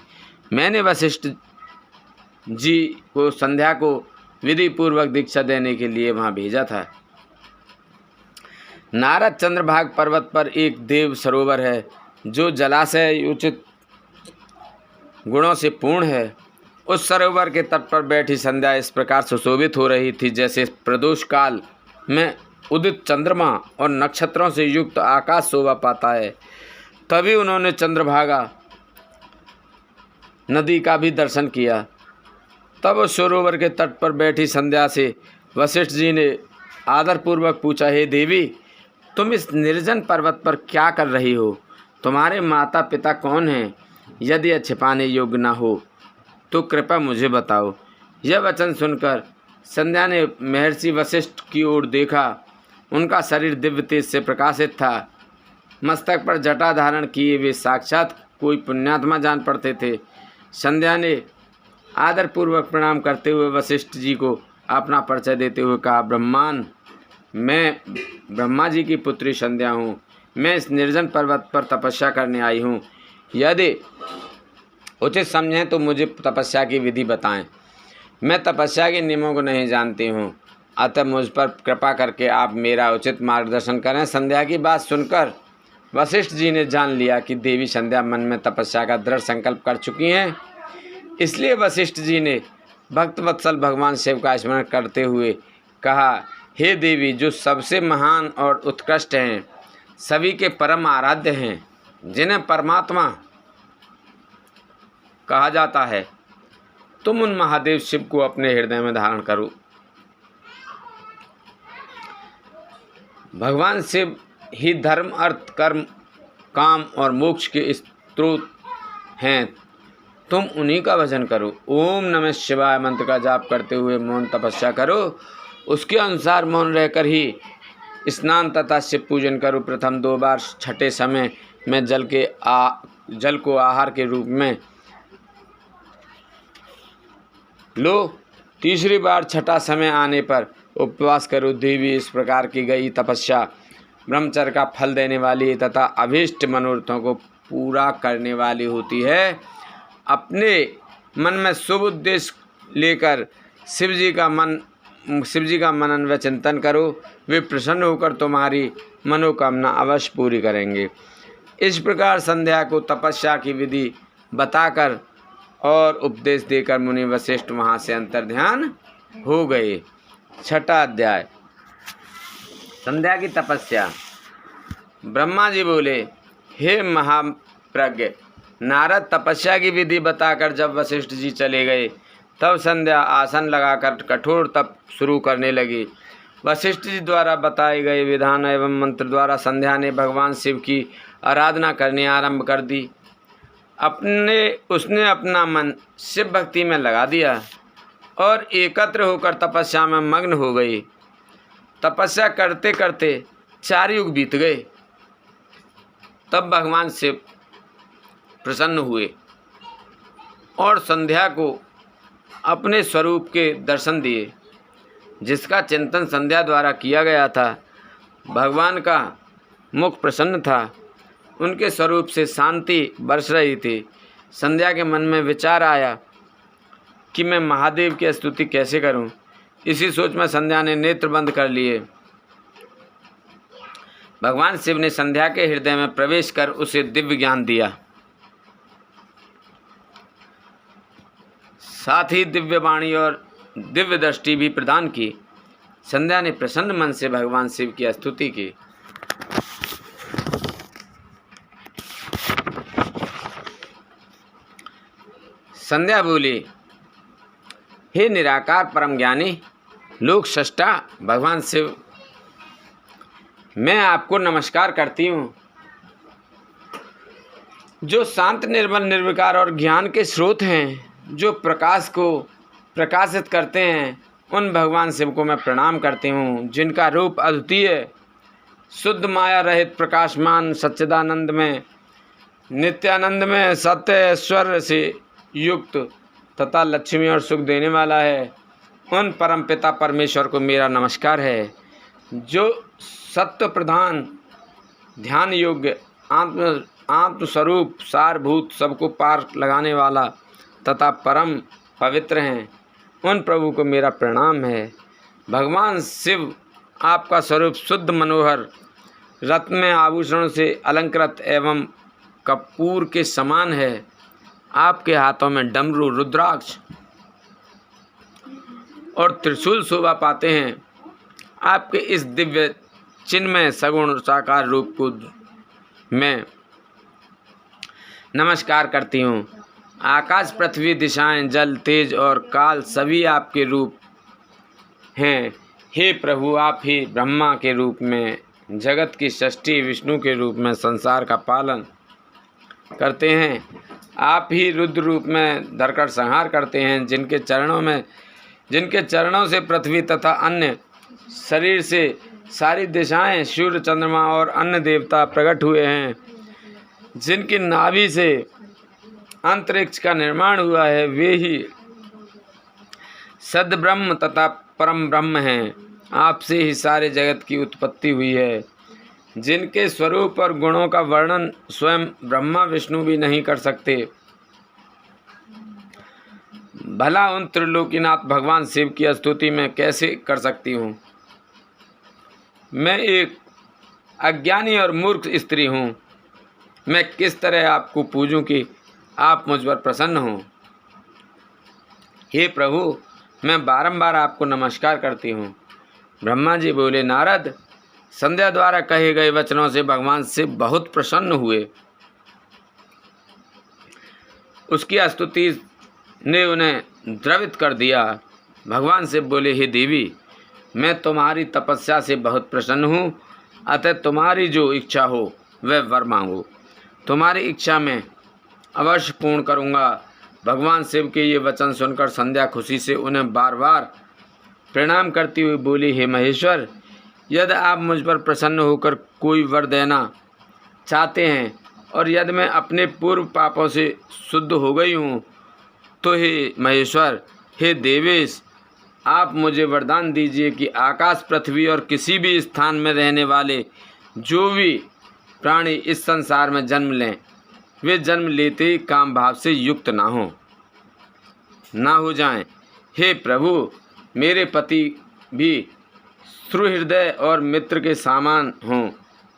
मैंने वशिष्ठ जी को संध्या को विधि पूर्वक दीक्षा देने के लिए वहां भेजा था। नारद चंद्रभाग पर्वत पर एक देव सरोवर है जो जलाशय उचित गुणों से पूर्ण है। उस सरोवर के तट पर बैठी संध्या इस प्रकार सुशोभित हो रही थी जैसे प्रदोष काल में उदित चंद्रमा और नक्षत्रों से युक्त आकाश शोभा पाता है। तभी उन्होंने चंद्रभागा नदी का भी दर्शन किया। तब उस सरोवर के तट पर बैठी संध्या से वशिष्ठ जी ने आदरपूर्वक पूछा, हे देवी, तुम इस निर्जन पर्वत पर क्या कर रही हो? तुम्हारे माता पिता कौन हैं? यदि यह छिपाने योग्य न हो तो कृपया मुझे बताओ। यह वचन सुनकर संध्या ने महर्षि वशिष्ठ की ओर देखा। उनका शरीर दिव्य तेज से प्रकाशित था। मस्तक पर जटा धारण किए वे साक्षात कोई पुण्यात्मा जान पड़ते थे। संध्या ने आदरपूर्वक प्रणाम करते हुए वशिष्ठ जी को अपना परिचय देते हुए कहा, मैं ब्रह्मा जी की पुत्री संध्या हूँ। मैं इस निर्जन पर्वत पर तपस्या करने आई हूँ। यदि उचित समझें तो मुझे तपस्या की विधि बताएं। मैं तपस्या के नियमों को नहीं जानती हूँ, अतः मुझ पर कृपा करके आप मेरा उचित मार्गदर्शन करें। संध्या की बात सुनकर वशिष्ठ जी ने जान लिया कि देवी संध्या मन में तपस्या का दृढ़ संकल्प कर चुकी हैं। इसलिए वशिष्ठ जी ने भक्त वत्सल भगवान शिव का स्मरण करते हुए कहा, हे देवी, जो सबसे महान और उत्कृष्ट हैं, सभी के परम आराध्य हैं, जिन्हें परमात्मा कहा जाता है, तुम उन महादेव शिव को अपने हृदय में धारण करो। भगवान शिव ही धर्म, अर्थ, कर्म, काम और मोक्ष के स्रोत हैं। तुम उन्हीं का भजन करो। ओम नमः शिवाय मंत्र का जाप करते हुए मौन तपस्या करो। उसके अनुसार मौन रहकर ही स्नान तथा शिव पूजन करो। प्रथम 2 बार छठे समय में जल को आहार के रूप में लो। तीसरी बार छठा समय आने पर उपवास करो। देवी, इस प्रकार की गई तपस्या ब्रह्मचर्य का फल देने वाली तथा अभीष्ट मनोरथों को पूरा करने वाली होती है। अपने मन में शुभ उद्देश्य लेकर शिव जी का मनन व चिंतन करो। वे प्रसन्न होकर तुम्हारी मनोकामना अवश्य पूरी करेंगे। इस प्रकार संध्या को तपस्या की विधि बताकर और उपदेश देकर मुनि वशिष्ठ वहाँ से अंतर्ध्यान हो गए। छठा अध्याय, संध्या की तपस्या। ब्रह्मा जी बोले, हे महाप्रज्ञ नारद, तपस्या की विधि बताकर जब वशिष्ठ जी चले गए तब संध्या आसन लगाकर कठोर तप शुरू करने लगी। वशिष्ठ जी द्वारा बताए गए विधान एवं मंत्र द्वारा संध्या ने भगवान शिव की आराधना करनी आरंभ कर दी। उसने अपना मन शिव भक्ति में लगा दिया और एकत्र होकर तपस्या में मग्न हो गई। तपस्या करते करते 4 युग बीत गए। तब भगवान शिव प्रसन्न हुए और संध्या को अपने स्वरूप के दर्शन दिए, जिसका चिंतन संध्या द्वारा किया गया था। भगवान का मुख प्रसन्न था। उनके स्वरूप से शांति बरस रही थी। संध्या के मन में विचार आया कि मैं महादेव की स्तुति कैसे करूं। इसी सोच में संध्या ने नेत्र बंद कर लिए। भगवान शिव ने संध्या के हृदय में प्रवेश कर उसे दिव्य ज्ञान दिया, साथ ही दिव्य वाणी और दिव्य दृष्टि भी प्रदान की। संध्या ने प्रसन्न मन से भगवान शिव की स्तुति की। संध्या बोली, हे निराकार परम ज्ञानी लोक सृष्टा भगवान शिव, मैं आपको नमस्कार करती हूँ, जो शांत निर्मल निर्विकार और ज्ञान के स्रोत हैं, जो प्रकाश को प्रकाशित करते हैं। उन भगवान शिव को मैं प्रणाम करती हूँ, जिनका रूप अद्वितीय, शुद्ध माया रहित, प्रकाशमान, सच्चिदानंद में, नित्यानंद में, सत्य ऐश्वर्य से युक्त तथा लक्ष्मी और सुख देने वाला है। उन परम पिता परमेश्वर को मेरा नमस्कार है, जो सत्य प्रधान, ध्यान योग्य, आत्मस्वरूप, सारभूत, सबको पार लगाने वाला तथा परम पवित्र हैं। उन प्रभु को मेरा प्रणाम है। भगवान शिव, आपका स्वरूप शुद्ध, मनोहर रत्न आभूषणों से अलंकृत एवं कपूर के समान है। आपके हाथों में डमरू, रुद्राक्ष और त्रिशूल शोभा पाते हैं। आपके इस दिव्य चिन्मय सगुण साकार रूप को मैं नमस्कार करती हूँ। आकाश, पृथ्वी, दिशाएं, जल, तेज और काल सभी आपके रूप हैं। हे प्रभु, आप ही ब्रह्मा के रूप में जगत की सृष्टि, विष्णु के रूप में संसार का पालन करते हैं। आप ही रुद्र रूप में धरकर संहार करते हैं। जिनके चरणों से पृथ्वी तथा अन्य शरीर से सारी दिशाएं, सूर्य, चंद्रमा और अन्य देवता प्रकट हुए हैं। जिनकी नाभि से अंतरिक्ष का निर्माण हुआ है, वे ही सद्ब्रह्म तथा परम ब्रह्म हैं। आपसे ही सारे जगत की उत्पत्ति हुई है। जिनके स्वरूप और गुणों का वर्णन स्वयं ब्रह्मा विष्णु भी नहीं कर सकते। भला उन त्रिलोकीनाथ भगवान शिव की स्तुति मैं कैसे कर सकती हूँ? मैं एक अज्ञानी और मूर्ख स्त्री हूँ। मैं किस तरह आपको पूजूं कि आप मुझ पर प्रसन्न हों? हे प्रभु, मैं बारंबार आपको नमस्कार करती हूँ। ब्रह्मा जी बोले, नारद, संध्या द्वारा कहे गए वचनों से भगवान शिव बहुत प्रसन्न हुए। उसकी स्तुति ने उन्हें द्रवित कर दिया। भगवान शिव बोले, हे देवी, मैं तुम्हारी तपस्या से बहुत प्रसन्न हूँ, अतः तुम्हारी जो इच्छा हो वह वर मांगो। तुम्हारी इच्छा मैं अवश्य पूर्ण करूँगा। भगवान शिव के ये वचन सुनकर संध्या खुशी से उन्हें बार बार प्रणाम करती हुई बोली, हे महेश्वर, यदि आप मुझ पर प्रसन्न होकर कोई वर देना चाहते हैं और यदि मैं अपने पूर्व पापों से शुद्ध हो गई हूँ, तो हे महेश्वर, हे देवेश, आप मुझे वरदान दीजिए कि आकाश, पृथ्वी और किसी भी स्थान में रहने वाले जो भी प्राणी इस संसार में जन्म लें, वे जन्म लेते ही काम भाव से युक्त ना हो जाएं। हे प्रभु, मेरे पति भी सुहृदय और मित्र के समान हों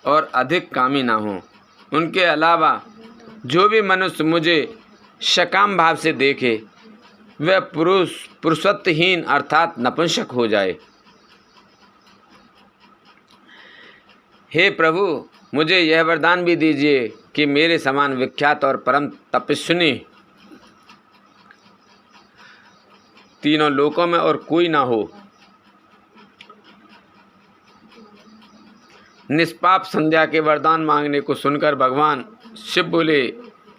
और अधिक कामी ना हों। उनके अलावा जो भी मनुष्य मुझे सकाम भाव से देखे, वह पुरुषत्वहीन अर्थात नपुंसक हो जाए। हे प्रभु, मुझे यह वरदान भी दीजिए कि मेरे समान विख्यात और परम तपस्विनी तीनों लोकों में और कोई ना हो। निष्पाप संध्या के वरदान मांगने को सुनकर भगवान शिव बोले,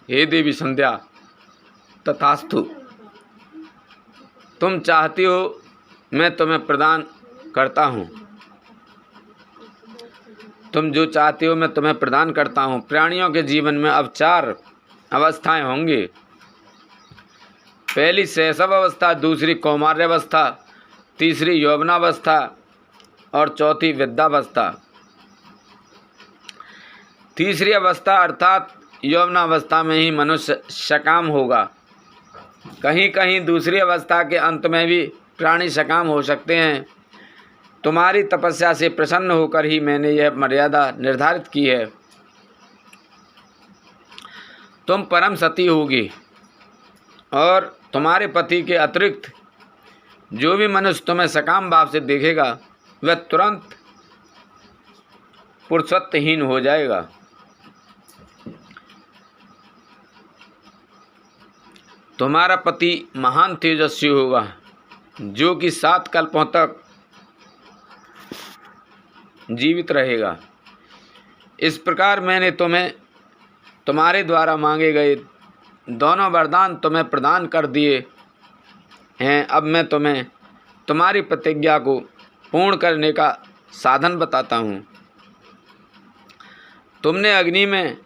हे देवी संध्या, तथास्तु। तुम चाहती हो मैं तुम्हें प्रदान करता हूँ। तुम जो चाहती हो मैं तुम्हें प्रदान करता हूँ। प्राणियों के जीवन में अब 4 अवस्थाएं होंगी। पहली शैशव अवस्था, दूसरी कौमार्यावस्था, तीसरी यौवनावस्था और चौथी वृद्धावस्था। तीसरी अवस्था अर्थात यौवनावस्था में ही मनुष्य सकाम होगा। कहीं कहीं दूसरी अवस्था के अंत में भी प्राणी सकाम हो सकते हैं। तुम्हारी तपस्या से प्रसन्न होकर ही मैंने यह मर्यादा निर्धारित की है। तुम परम सती होगी और तुम्हारे पति के अतिरिक्त जो भी मनुष्य तुम्हें सकाम भाव से देखेगा, वह तुरंत पुरुषत्वहीन हो जाएगा। तुम्हारा पति महान तेजस्वी होगा, जो कि 7 कल्पों तक जीवित रहेगा। इस प्रकार मैंने तुम्हें तुम्हारे द्वारा मांगे गए दोनों वरदान तुम्हें प्रदान कर दिए हैं। अब मैं तुम्हें तुम्हारी प्रतिज्ञा को पूर्ण करने का साधन बताता हूँ। तुमने अग्नि में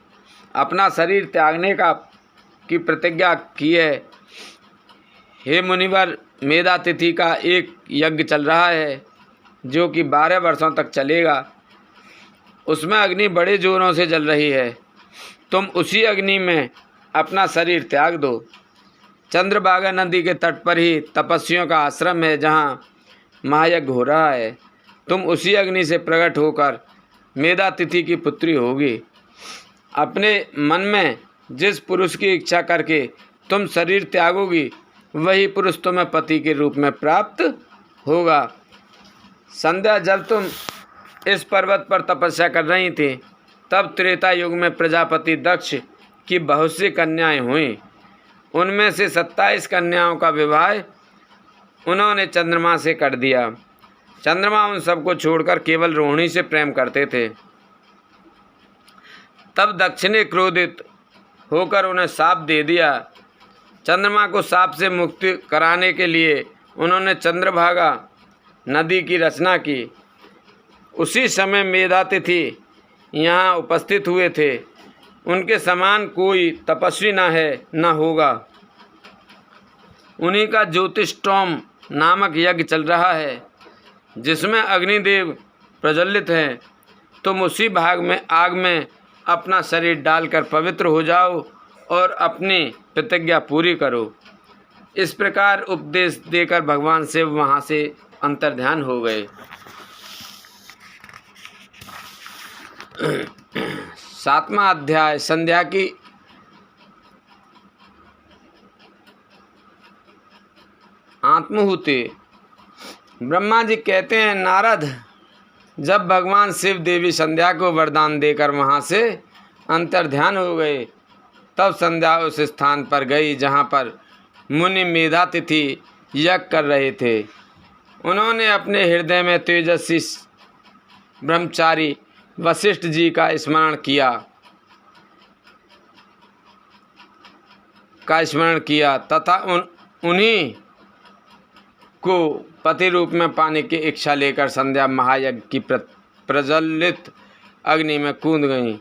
अपना शरीर त्यागने की प्रतिज्ञा की है। हे मुनिवर, मेधा तिथि का एक यज्ञ चल रहा है जो कि 12 वर्षों तक चलेगा। उसमें अग्नि बड़े जोरों से जल रही है। तुम उसी अग्नि में अपना शरीर त्याग दो। चंद्रभागा नदी के तट पर ही तपस्वियों का आश्रम है, जहाँ महायज्ञ हो रहा है। तुम उसी अग्नि से प्रकट होकर मेधातिथि की पुत्री होगी। अपने मन में जिस पुरुष की इच्छा करके तुम शरीर त्यागोगी, वही पुरुष तुम्हें पति के रूप में प्राप्त होगा। संध्या, जब तुम इस पर्वत पर तपस्या कर रही थी, तब त्रेता युग में प्रजापति दक्ष की बहुत सी कन्याएं हुईं। उनमें से 27 कन्याओं का विवाह उन्होंने चंद्रमा से कर दिया। चंद्रमा उन सबको छोड़कर केवल रोहिणी से प्रेम करते थे। तब दक्ष ने क्रोधित होकर उन्हें शाप दे दिया। चंद्रमा को शाप से मुक्ति कराने के लिए उन्होंने चंद्रभागा नदी की रचना की। उसी समय मेधातिथि यहाँ उपस्थित हुए थे। उनके समान कोई तपस्वी न है न होगा। उन्हीं का ज्योतिष्टोम नामक यज्ञ चल रहा है, जिसमें अग्निदेव प्रज्वलित हैं। तुम उसी भाग में आग में अपना शरीर डालकर पवित्र हो जाओ और अपनी प्रतिज्ञा पूरी करो। इस प्रकार उपदेश देकर भगवान शिव वहाँ से अंतर्ध्यान हो गए। 7वां अध्याय, संध्या की आत्माहुति। ब्रह्मा जी कहते हैं, नारद, जब भगवान शिव देवी संध्या को वरदान देकर वहाँ से अंतर्ध्यान हो गए, तब संध्या उस स्थान पर गई जहाँ पर मुनि मेधातिथि यज्ञ कर रहे थे। उन्होंने अपने हृदय में तेजस्वी ब्रह्मचारी वशिष्ठ जी का स्मरण किया तथा उन्हीं को पति रूप में पाने की इच्छा लेकर संध्या महायज्ञ की प्रज्वलित अग्नि में कूद गई।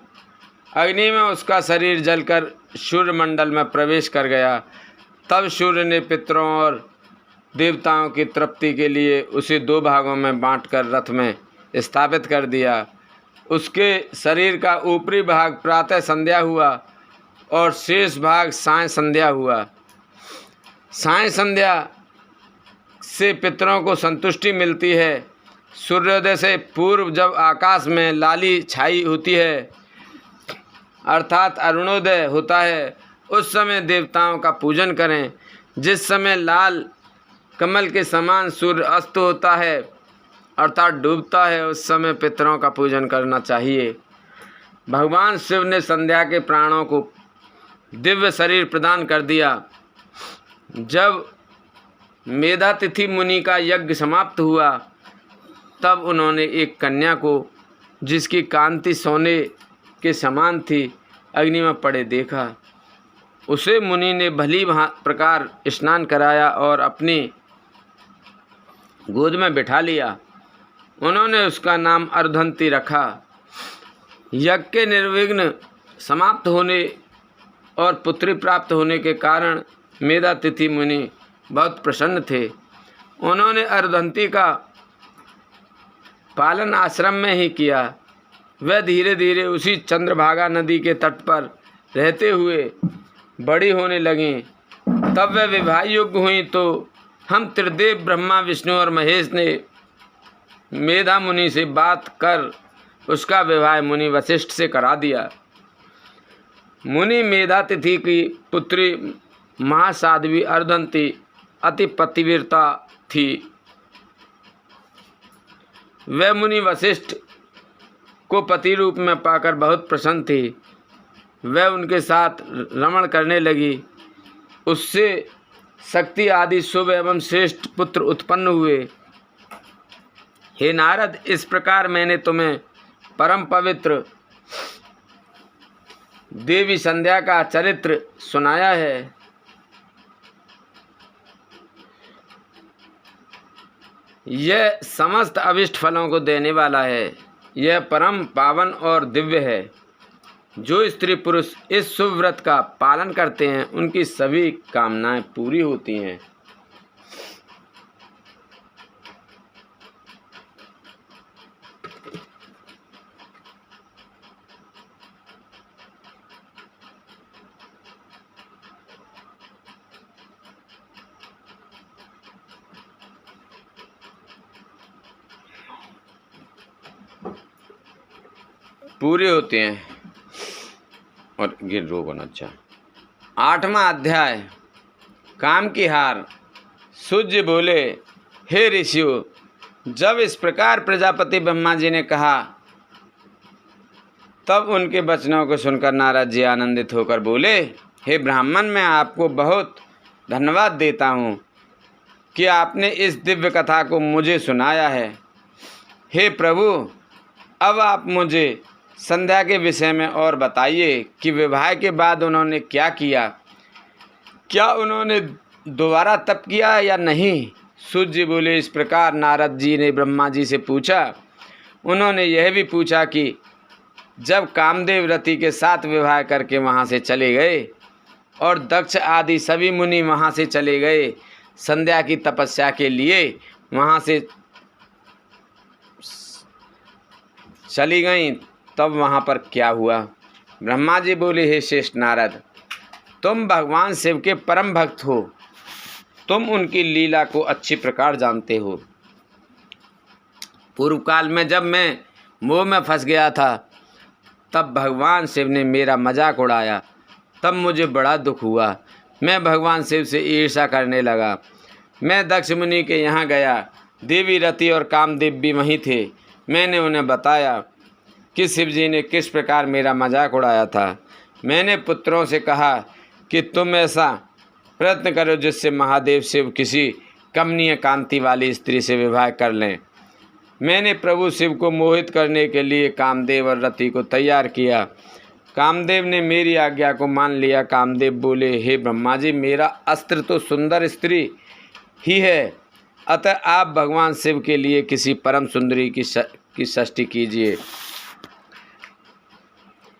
अग्नि में उसका शरीर जलकर सूर्यमंडल में प्रवेश कर गया। तब सूर्य ने पितरों और देवताओं की तृप्ति के लिए उसे 2 भागों में बांटकर रथ में स्थापित कर दिया। उसके शरीर का ऊपरी भाग प्रातः संध्या हुआ और शेष भाग साय संध्या हुआ। साय संध्या से पितरों को संतुष्टि मिलती है। सूर्योदय से पूर्व जब आकाश में लाली छाई होती है, अर्थात अरुणोदय होता है, उस समय देवताओं का पूजन करें। जिस समय लाल कमल के समान सूर्य अस्त होता है अर्थात डूबता है, उस समय पितरों का पूजन करना चाहिए। भगवान शिव ने संध्या के प्राणों को दिव्य शरीर प्रदान कर दिया। जब मेधातिथि मुनि का यज्ञ समाप्त हुआ, तब उन्होंने एक कन्या को, जिसकी कांति सोने के समान थी, अग्नि में पड़े देखा। उसे मुनि ने भली प्रकार स्नान कराया और अपनी गोद में बिठा लिया। उन्होंने उसका नाम अर्धंती रखा। यज्ञ के निर्विघ्न समाप्त होने और पुत्री प्राप्त होने के कारण मेधातिथि मुनि बहुत प्रसन्न थे। उन्होंने अर्धंती का पालन आश्रम में ही किया। वह धीरे धीरे उसी चंद्रभागा नदी के तट पर रहते हुए बड़ी होने लगीं। तब वह विवाह योग्य हुई तो हम त्रिदेव ब्रह्मा, विष्णु और महेश ने मेधा मुनि से बात कर उसका विवाह मुनि वशिष्ठ से करा दिया। मुनि मेधातिथि की पुत्री महासाध्वी अर्धंती अति पतिव्रता थी। वह मुनि वशिष्ठ को पति रूप में पाकर बहुत प्रसन्न थी। वह उनके साथ रमण करने लगी। उससे शक्ति आदि शुभ एवं श्रेष्ठ पुत्र उत्पन्न हुए। हे नारद, इस प्रकार मैंने तुम्हें परम पवित्र देवी संध्या का चरित्र सुनाया है। यह समस्त अभिष्ट फलों को देने वाला है। यह परम पावन और दिव्य है। जो स्त्री पुरुष इस शुभ व्रत का पालन करते हैं, उनकी सभी कामनाएं पूरी होती हैं। पूरे होते हैं। और गिर रोगन। अच्छा, 8वां अध्याय, काम की हार। सूर्य बोले, हे ऋषियों, जब इस प्रकार प्रजापति ब्रह्मा जी ने कहा तब उनके वचनों को सुनकर नारद जी आनंदित होकर बोले, हे ब्राह्मण, मैं आपको बहुत धन्यवाद देता हूँ कि आपने इस दिव्य कथा को मुझे सुनाया है। हे प्रभु, अब आप मुझे संध्या के विषय में और बताइए कि विवाह के बाद उन्होंने क्या किया। क्या उन्होंने दोबारा तप किया या नहीं? सूर्य बोले, इस प्रकार नारद जी ने ब्रह्मा जी से पूछा। उन्होंने यह भी पूछा कि जब कामदेव रति के साथ विवाह करके वहाँ से चले गए और दक्ष आदि सभी मुनि वहाँ से चले गए संध्या की तपस्या के लिए, वहाँ से चली गईं, तब वहाँ पर क्या हुआ? ब्रह्मा जी बोले, हे श्रेष्ठ नारद, तुम भगवान शिव के परम भक्त हो, तुम उनकी लीला को अच्छी प्रकार जानते हो। पूर्व काल में जब मैं मोह में फंस गया था, तब भगवान शिव ने मेरा मजाक उड़ाया, तब मुझे बड़ा दुख हुआ। मैं भगवान शिव से ईर्ष्या करने लगा। मैं दक्ष मुनि के यहाँ गया, देवी रति और कामदेव भी वहीं थे। मैंने उन्हें बताया कि शिव जी ने किस प्रकार मेरा मजाक उड़ाया था। मैंने पुत्रों से कहा कि तुम ऐसा प्रयत्न करो जिससे महादेव शिव किसी कमनीय कांति वाली स्त्री से विवाह कर लें। मैंने प्रभु शिव को मोहित करने के लिए कामदेव और रति को तैयार किया। कामदेव ने मेरी आज्ञा को मान लिया। कामदेव बोले, हे ब्रह्मा जी, मेरा अस्त्र तो सुंदर स्त्री ही है, अतः आप भगवान शिव के लिए किसी परम सुंदरी की सृष्टि कीजिए।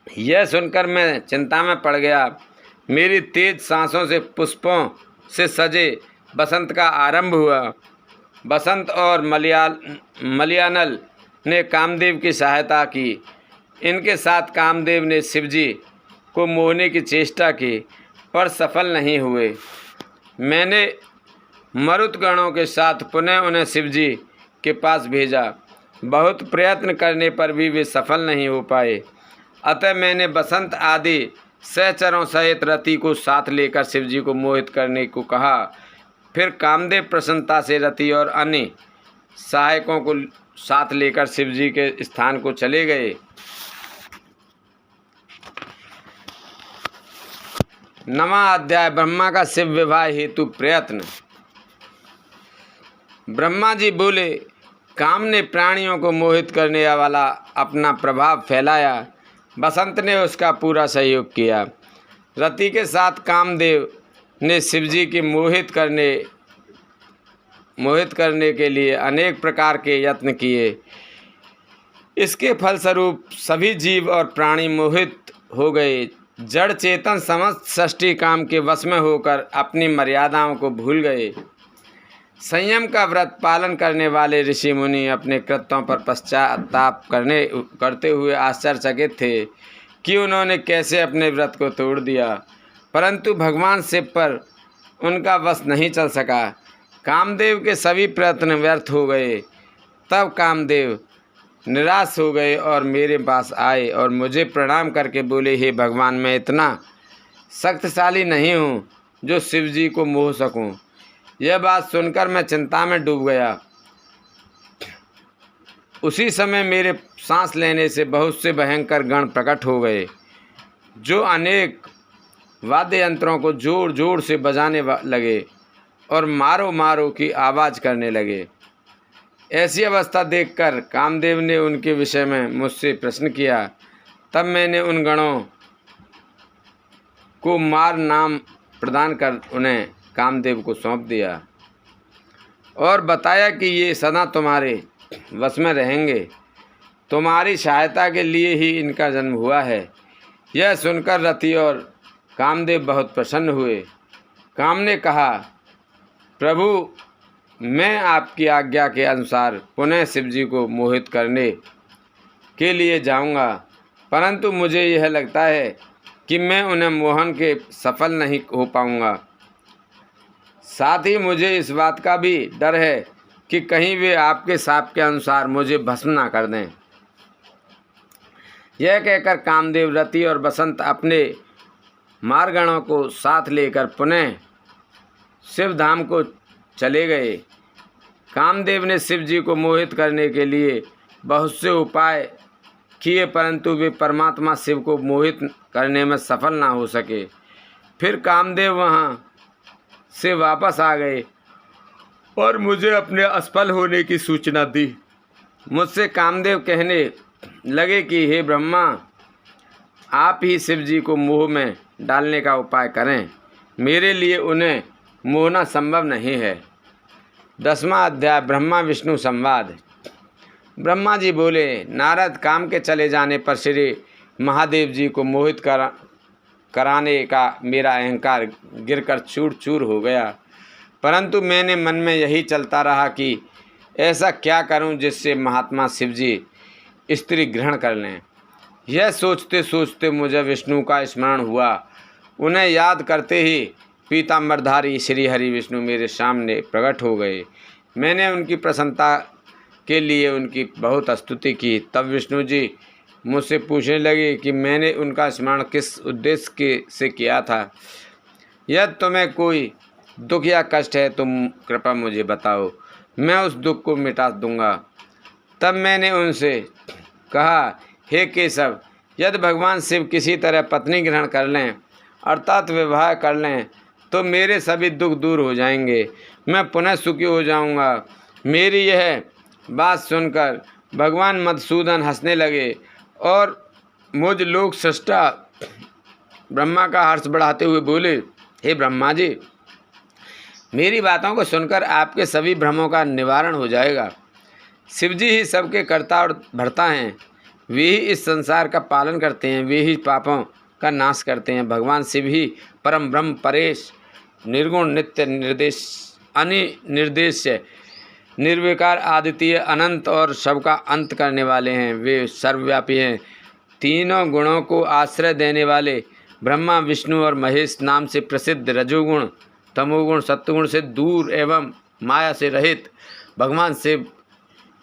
यह सुनकर मैं चिंता में पड़ गया। मेरी तेज सांसों से पुष्पों से सजे बसंत का आरंभ हुआ। बसंत और मलयानल ने कामदेव की सहायता की। इनके साथ कामदेव ने शिवजी को मोहने की चेष्टा की, पर सफल नहीं हुए। मैंने मरुतगणों के साथ पुनः उन्हें शिवजी के पास भेजा। बहुत प्रयत्न करने पर भी वे सफल नहीं हो पाए। अतः मैंने बसंत आदि सहचरों सहित रति को साथ लेकर शिवजी को मोहित करने को कहा। फिर कामदेव प्रसन्नता से रति और अन्य सहायकों को साथ लेकर शिवजी के स्थान को चले गए। 9वां अध्याय, ब्रह्मा का शिव विवाह हेतु प्रयत्न। ब्रह्मा जी बोले, काम ने प्राणियों को मोहित करने वाला अपना प्रभाव फैलाया। बसंत ने उसका पूरा सहयोग किया। रति के साथ कामदेव ने शिवजी की मोहित करने के लिए अनेक प्रकार के यत्न किए। इसके फलस्वरूप सभी जीव और प्राणी मोहित हो गए। जड़ चेतन समस्त सृष्टि काम के वश में होकर अपनी मर्यादाओं को भूल गए। संयम का व्रत पालन करने वाले ऋषि मुनि अपने कृत्यों पर पश्चाताप करते हुए आश्चर्यचकित थे कि उन्होंने कैसे अपने व्रत को तोड़ दिया, परंतु भगवान शिव पर उनका वश नहीं चल सका। कामदेव के सभी प्रयत्न व्यर्थ हो गए। तब कामदेव निराश हो गए और मेरे पास आए और मुझे प्रणाम करके बोले, हे भगवान, मैं इतना शक्तिशाली नहीं हूँ जो शिव जी को मोह सकूँ। यह बात सुनकर मैं चिंता में डूब गया। उसी समय मेरे सांस लेने से बहुत से भयंकर गण प्रकट हो गए, जो अनेक वाद्य यंत्रों को जोर जोर से बजाने लगे और मारो मारो की आवाज़ करने लगे। ऐसी अवस्था देखकर कामदेव ने उनके विषय में मुझसे प्रश्न किया। तब मैंने उन गणों को मार नाम प्रदान कर उन्हें कामदेव को सौंप दिया और बताया कि ये सदा तुम्हारे वश में रहेंगे। तुम्हारी सहायता के लिए ही इनका जन्म हुआ है। यह सुनकर रति और कामदेव बहुत प्रसन्न हुए। काम ने कहा, प्रभु, मैं आपकी आज्ञा के अनुसार पुनः शिवजी को मोहित करने के लिए जाऊंगा, परंतु मुझे यह लगता है कि मैं उन्हें मोहन के सफल नहीं हो पाऊंगा। साथ ही मुझे इस बात का भी डर है कि कहीं वे आपके शाप के अनुसार मुझे भस्म ना कर दें। यह कहकर कामदेव रति और बसंत अपने मारगणों को साथ लेकर पुनः शिव धाम को चले गए। कामदेव ने शिव जी को मोहित करने के लिए बहुत से उपाय किए, परंतु वे परमात्मा शिव को मोहित करने में सफल ना हो सके। फिर कामदेव वहाँ से वापस आ गए और मुझे अपने असफल होने की सूचना दी। मुझसे कामदेव कहने लगे कि हे ब्रह्मा, आप ही शिव जी को मोह में डालने का उपाय करें, मेरे लिए उन्हें मोहना संभव नहीं है। 10वां अध्याय ब्रह्मा विष्णु संवाद। ब्रह्मा जी बोले, नारद, काम के चले जाने पर श्री महादेव जी को मोहित कराने का मेरा अहंकार गिरकर चूर चूर हो गया, परंतु मैंने मन में यही चलता रहा कि ऐसा क्या करूं जिससे महात्मा शिव जी स्त्री ग्रहण कर लें। यह सोचते सोचते मुझे विष्णु का स्मरण हुआ। उन्हें याद करते ही पीताम्बरधारी श्री हरि विष्णु मेरे सामने प्रकट हो गए। मैंने उनकी प्रसन्नता के लिए उनकी बहुत स्तुति की। तब विष्णु जी मुझसे पूछने लगे कि मैंने उनका स्मरण किस उद्देश्य से किया था। यदि तुम्हें कोई दुख या कष्ट है तो कृपया मुझे बताओ, मैं उस दुख को मिटा दूंगा। तब मैंने उनसे कहा, हे केशव, यदि भगवान शिव किसी तरह पत्नी ग्रहण कर लें अर्थात विवाह कर लें तो मेरे सभी दुख दूर हो जाएंगे, मैं पुनः सुखी हो जाऊंगा। मेरी यह बात सुनकर भगवान मधुसूदन हंसने लगे और मुझ लोक सृष्टा ब्रह्मा का हर्ष बढ़ाते हुए बोले, हे ब्रह्मा जी, मेरी बातों को सुनकर आपके सभी भ्रमों का निवारण हो जाएगा। शिवजी ही सबके कर्ता और भर्ता हैं, वे ही इस संसार का पालन करते हैं, वे ही पापों का नाश करते हैं। भगवान शिव ही परम ब्रह्म परेश निर्गुण नित्य निर्देश अनिर्देश्य निर्विकार आदित्य अनंत और सबका अंत करने वाले हैं। वे सर्वव्यापी हैं, तीनों गुणों को आश्रय देने वाले ब्रह्मा विष्णु और महेश नाम से प्रसिद्ध रजोगुण तमोगुण सत्वगुण से दूर एवं माया से रहित भगवान शिव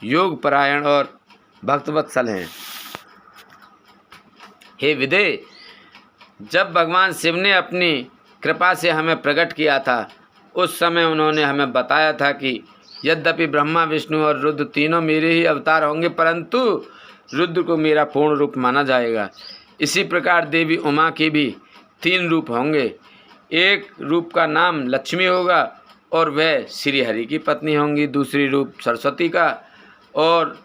योग परायण और भक्तवत्सल हैं। हे विदे, जब भगवान शिव ने अपनी कृपा से हमें प्रकट किया था उस समय उन्होंने हमें बताया था कि यद्यपि ब्रह्मा विष्णु और रुद्र तीनों मेरे ही अवतार होंगे, परंतु रुद्र को मेरा पूर्ण रूप माना जाएगा। इसी प्रकार देवी उमा के भी 3 रूप होंगे। एक रूप का नाम लक्ष्मी होगा और वह श्री हरि की पत्नी होंगी, दूसरी रूप सरस्वती का और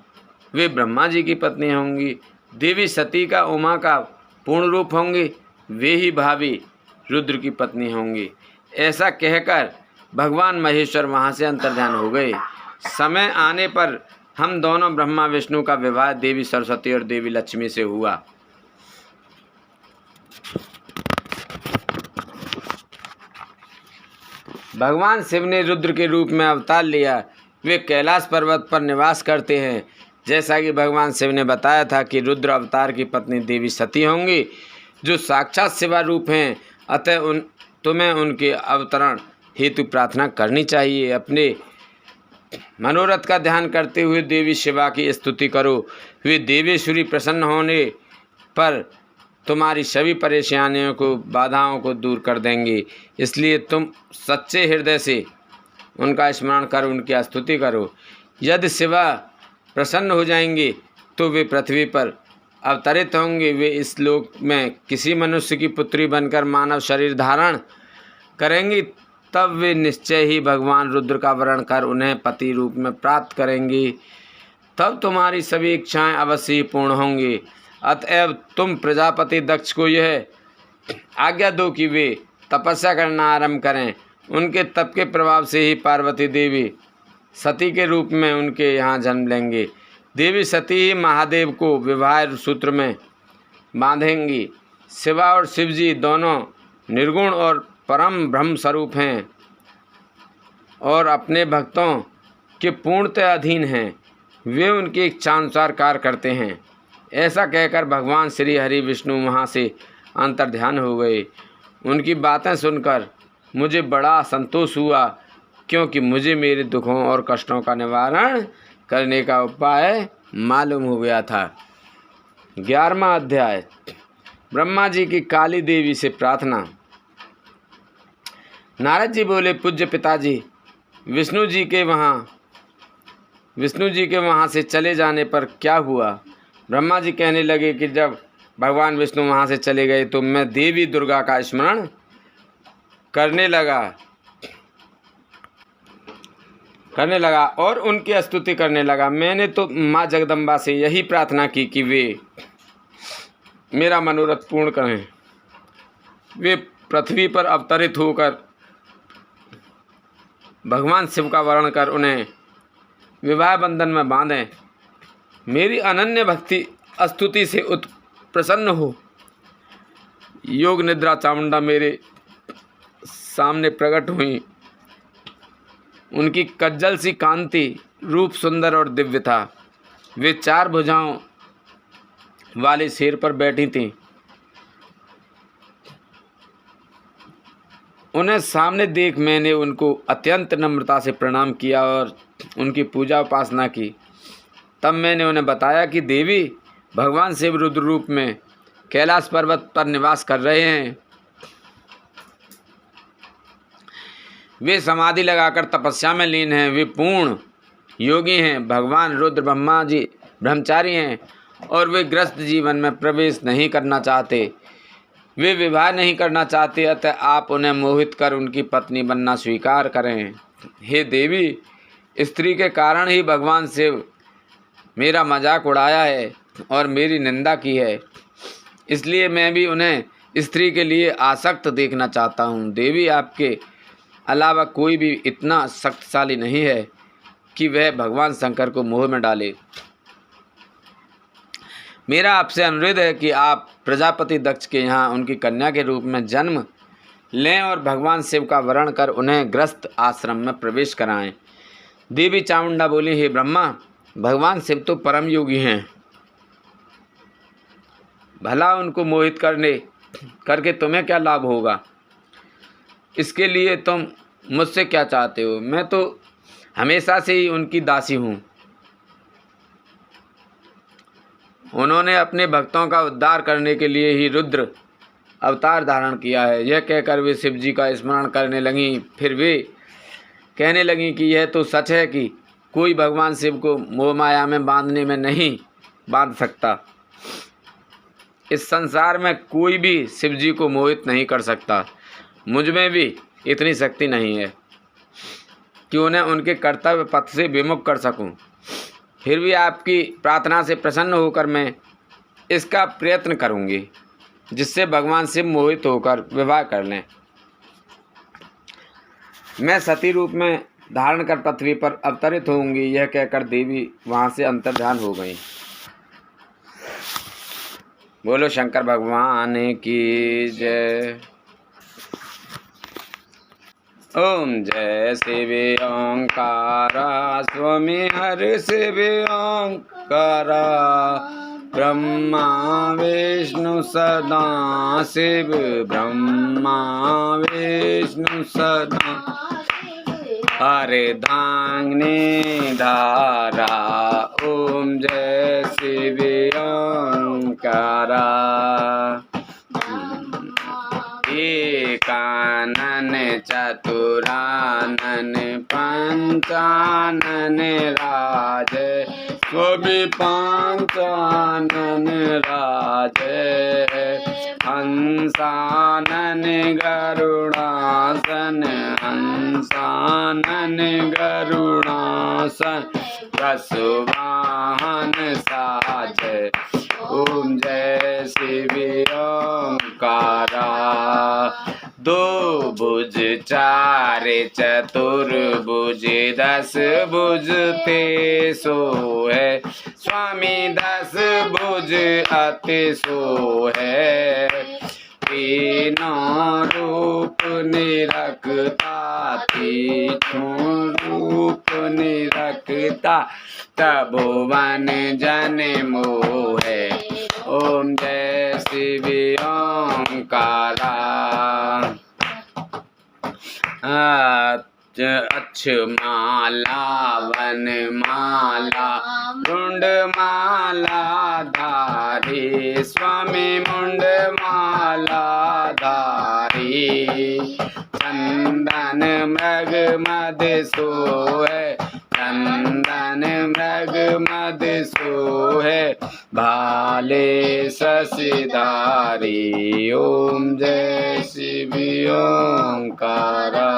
वे ब्रह्मा जी की पत्नी होंगी। देवी सती का उमा का पूर्ण रूप होंगी, वे ही भाभी रुद्र की पत्नी होंगी। ऐसा कहकर भगवान महेश्वर वहाँ से अंतर्ध्यान हो गए। समय आने पर हम दोनों ब्रह्मा विष्णु का विवाह देवी सरस्वती और देवी लक्ष्मी से हुआ। भगवान शिव ने रुद्र के रूप में अवतार लिया। वे कैलाश पर्वत पर निवास करते हैं। जैसा कि भगवान शिव ने बताया था कि रुद्र अवतार की पत्नी देवी सती होंगी, जो साक्षात शिवा रूप हैं। अतः तुम्हें उनके अवतरण हेतु प्रार्थना करनी चाहिए। अपने मनोरथ का ध्यान करते हुए देवी शिवा की स्तुति करो। वे देवेश्वरी प्रसन्न होने पर तुम्हारी सभी परेशानियों को बाधाओं को दूर कर देंगी। इसलिए तुम सच्चे हृदय से उनका स्मरण कर उनकी स्तुति करो। यदि शिवा प्रसन्न हो जाएंगे तो वे पृथ्वी पर अवतरित होंगे। वे इस लोक में किसी मनुष्य की पुत्री बनकर मानव शरीर धारण करेंगी, तब वे निश्चय ही भगवान रुद्र का वर्ण कर उन्हें पति रूप में प्राप्त करेंगी। तब तुम्हारी सभी इच्छाएं अवश्य ही पूर्ण होंगी। अतएव तुम प्रजापति दक्ष को यह आज्ञा दो कि वे तपस्या करना आरंभ करें। उनके तप के प्रभाव से ही पार्वती देवी सती के रूप में उनके यहाँ जन्म लेंगे। देवी सती ही महादेव को विवाह सूत्र में बांधेंगी। शिवा और शिवजी दोनों निर्गुण और परम ब्रह्म स्वरूप हैं और अपने भक्तों के पूर्णतः अधीन हैं। वे उनकी इच्छानुसार कार्य करते हैं। ऐसा कहकर भगवान श्री हरि विष्णु वहाँ से अंतर्ध्यान हो गए। उनकी बातें सुनकर मुझे बड़ा संतोष हुआ, क्योंकि मुझे मेरे दुखों और कष्टों का निवारण करने का उपाय मालूम हो गया था। 11वां अध्याय। ब्रह्मा जी की काली देवी से प्रार्थना। नारद जी बोले, पूज्य पिताजी, विष्णु जी के वहाँ से चले जाने पर क्या हुआ? ब्रह्मा जी कहने लगे कि जब भगवान विष्णु वहाँ से चले गए तो मैं देवी दुर्गा का स्मरण करने लगा और उनकी स्तुति करने लगा। मैंने तो माँ जगदम्बा से यही प्रार्थना की कि वे मेरा मनोरथ पूर्ण करें। वे पृथ्वी पर अवतरित होकर भगवान शिव का वर्ण कर उन्हें विवाह बंधन में बांधें। मेरी अनन्य भक्ति स्तुति से प्रसन्न हो। योग निद्रा चामुंडा मेरे सामने प्रकट हुई। उनकी कज्जल सी कांति, रूप सुंदर और दिव्य था। वे 4 भुजाओं वाले शेर पर बैठी थीं। उन्हें सामने देख मैंने उनको अत्यंत नम्रता से प्रणाम किया और उनकी पूजा उपासना की। तब मैंने उन्हें बताया कि देवी, भगवान शिव रुद्र रूप में कैलाश पर्वत पर निवास कर रहे हैं। वे समाधि लगाकर तपस्या में लीन हैं। वे पूर्ण योगी हैं। भगवान रुद्र ब्रह्मा जी ब्रह्मचारी हैं और वे गृहस्थ जीवन में प्रवेश नहीं करना चाहते। वे विवाह नहीं करना चाहते, अतः आप उन्हें मोहित कर उनकी पत्नी बनना स्वीकार करें। हे देवी, स्त्री के कारण ही भगवान शिव मेरा मजाक उड़ाया है और मेरी निंदा की है, इसलिए मैं भी उन्हें स्त्री के लिए आसक्त देखना चाहता हूँ। देवी, आपके अलावा कोई भी इतना शक्तिशाली नहीं है कि वह भगवान शंकर को मोह में डाले। मेरा आपसे अनुरोध है कि आप प्रजापति दक्ष के यहाँ उनकी कन्या के रूप में जन्म लें और भगवान शिव का वरण कर उन्हें गृहस्थ आश्रम में प्रवेश कराएं। देवी चामुंडा बोली, हे ब्रह्मा, भगवान शिव तो परम योगी हैं। भला उनको मोहित करके तुम्हें क्या लाभ होगा? इसके लिए तुम मुझसे क्या चाहते हो? मैं तो हमेशा से ही उनकी दासी हूँ। उन्होंने अपने भक्तों का उद्धार करने के लिए ही रुद्र अवतार धारण किया है। यह कहकर वे शिव जी का स्मरण करने लगीं। फिर वे कहने लगीं कि यह तो सच है कि कोई भगवान शिव को मोह माया में बांधने में नहीं बांध सकता। इस संसार में कोई भी शिव जी को मोहित नहीं कर सकता। मुझ में भी इतनी शक्ति नहीं है कि उन्हें उनके कर्तव्य पथ से विमुख कर सकूं। फिर भी आपकी प्रार्थना से प्रसन्न होकर मैं इसका प्रयत्न करूंगी, जिससे भगवान शिव मोहित होकर विवाह कर लें। मैं सती रूप में धारण कर पृथ्वी पर अवतरित होंगी। यह कहकर देवी वहाँ से अंतर्ध्यान हो गई। बोलो शंकर भगवान की जय। ओम जय शिव ओंकारा, स्वामी हरि शिव ओंकारा, ब्रह्मा विष्णु सदा शिव, ब्रह्मा विष्णु सदा, हरे धांगनी धारा। ओम जय शिव ओंकारा। एकानन चतुरानन पंचानन राजे, स्वामी पंचानन राजे, हंसानन गरुड़ासन, हंसानन गरुड़ासन, वसुवाहन साजे। ओम जय शिव ओंकारा। 2 भुज 4 चतुर्भुज 10 भुज ते सो है, स्वामी 10 भुज अति सो है। तीनों रूप निरखता, तीनों रूप निरखता, त्रिभुवन जन मोहे। ओम जय शिव ओंकारा। अक्ष माला वन माला मुंड माला धारी स्वामी मुंड माला धारी चंदन मृग मद सोहे चंदन मृग मद सोहे भाले शशिधारी ओम जय शिव ओंकारा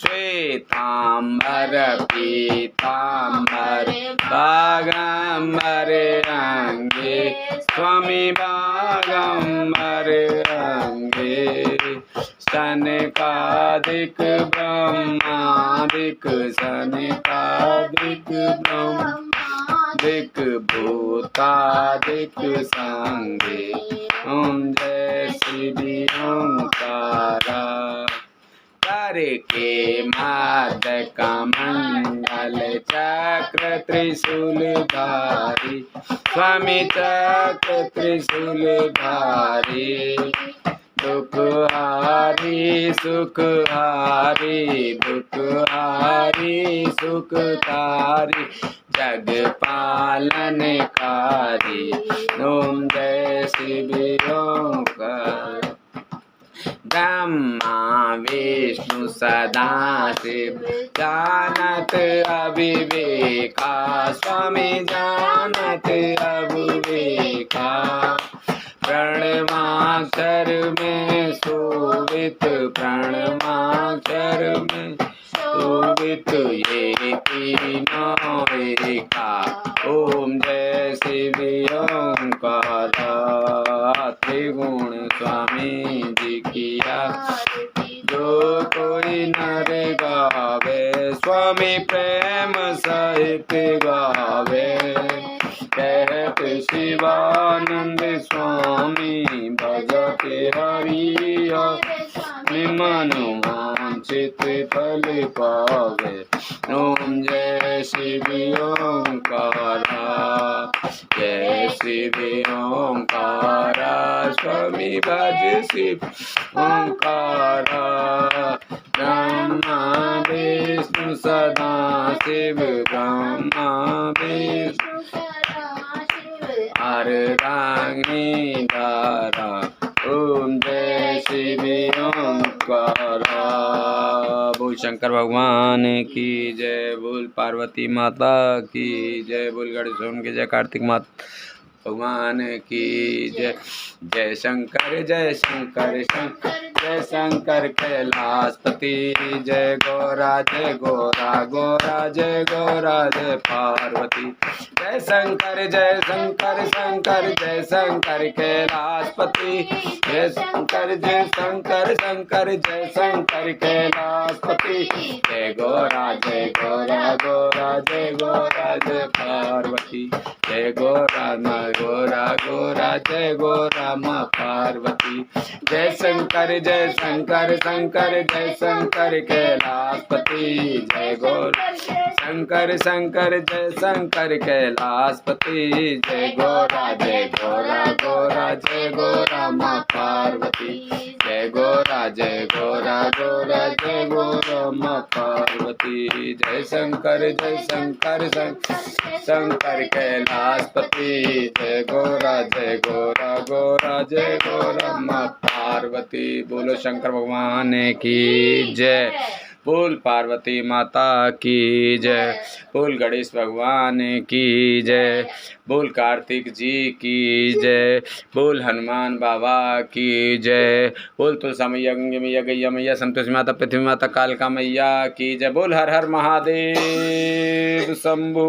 श्वेतांबर पीतांबर बागंबर अंगे स्वामी बागंबर अंगे सनकादिक ब्रह्मादिक सनकादिक ब्रह्मादिक भूतादिक संगे ओम जय शिव ओंकारा के मध्य कमंडल चक्र त्रिशूलधारी स्वामी चक्र त्रिशूलधारी दुख हारी सुख हारी दुख हारी सुख तारी जग पालन कारी ओम जय शिव ओंकार ब्रह्मा विष्णु सदा शिव जानत अविवेका स्वामी जानत अविवेका प्रणवाक्षर में शोभित प्रणवाक्षर में शोभित ये तीनों एका ओम जय शिव ओंकारा त्रिगुण स्वामी जी किया जो कोई नर गावे स्वामी प्रेम सहित गावे कहत शिवानंद स्वामी भजते हरिया निमन वांछित फल पावे ओम जय शिव ओंकारा जय शिव ओंकारा स्वामी भज शिव ओंकारा ब्रह्मा विष्णु सदा शिव ब्रह्मा विष्णु अर्धांगिनी धारा ओम जय शिव ओंकारा। बोल शंकर भगवान की जय बोल पार्वती माता की जय बोल गणेश की जय कार्तिक माता भगवान की जय जय शंकर शंकर जय शंकर कैलाशपति जय गौरा गौरा जय गौरा जय पार्वती जय शंकर शंकर जय शंकर कैलाशपति जय शंकर शंकर जय शंकर कैलाशपति जय गौरा गौरा जय पार्वती जय गौरा गौरा जय गौरा माँ पार्वती जय शंकर शंकर जय शंकर कैलाशपति जय गौरा शंकर जय शंकर कैलाशपति जय गौरा गौरा जय गौरा माँ पार्वती जय गौरा जय गौरा माँ पार्वती जय शंकर शंकर कैलाशपति जय गौरा जय गौरा माँ पार्वती। बोलो शंकर भगवान की जय बोल पार्वती माता की जय बोल गणेश भगवान की जय बोल कार्तिक जी की जय बोल हनुमान बाबा की जय बोल तुलसा मैया गंगे मैया गैया मैया संतोषी माता पृथ्वी माता कालका मैया की जय बोल हर हर महादेव शंभू।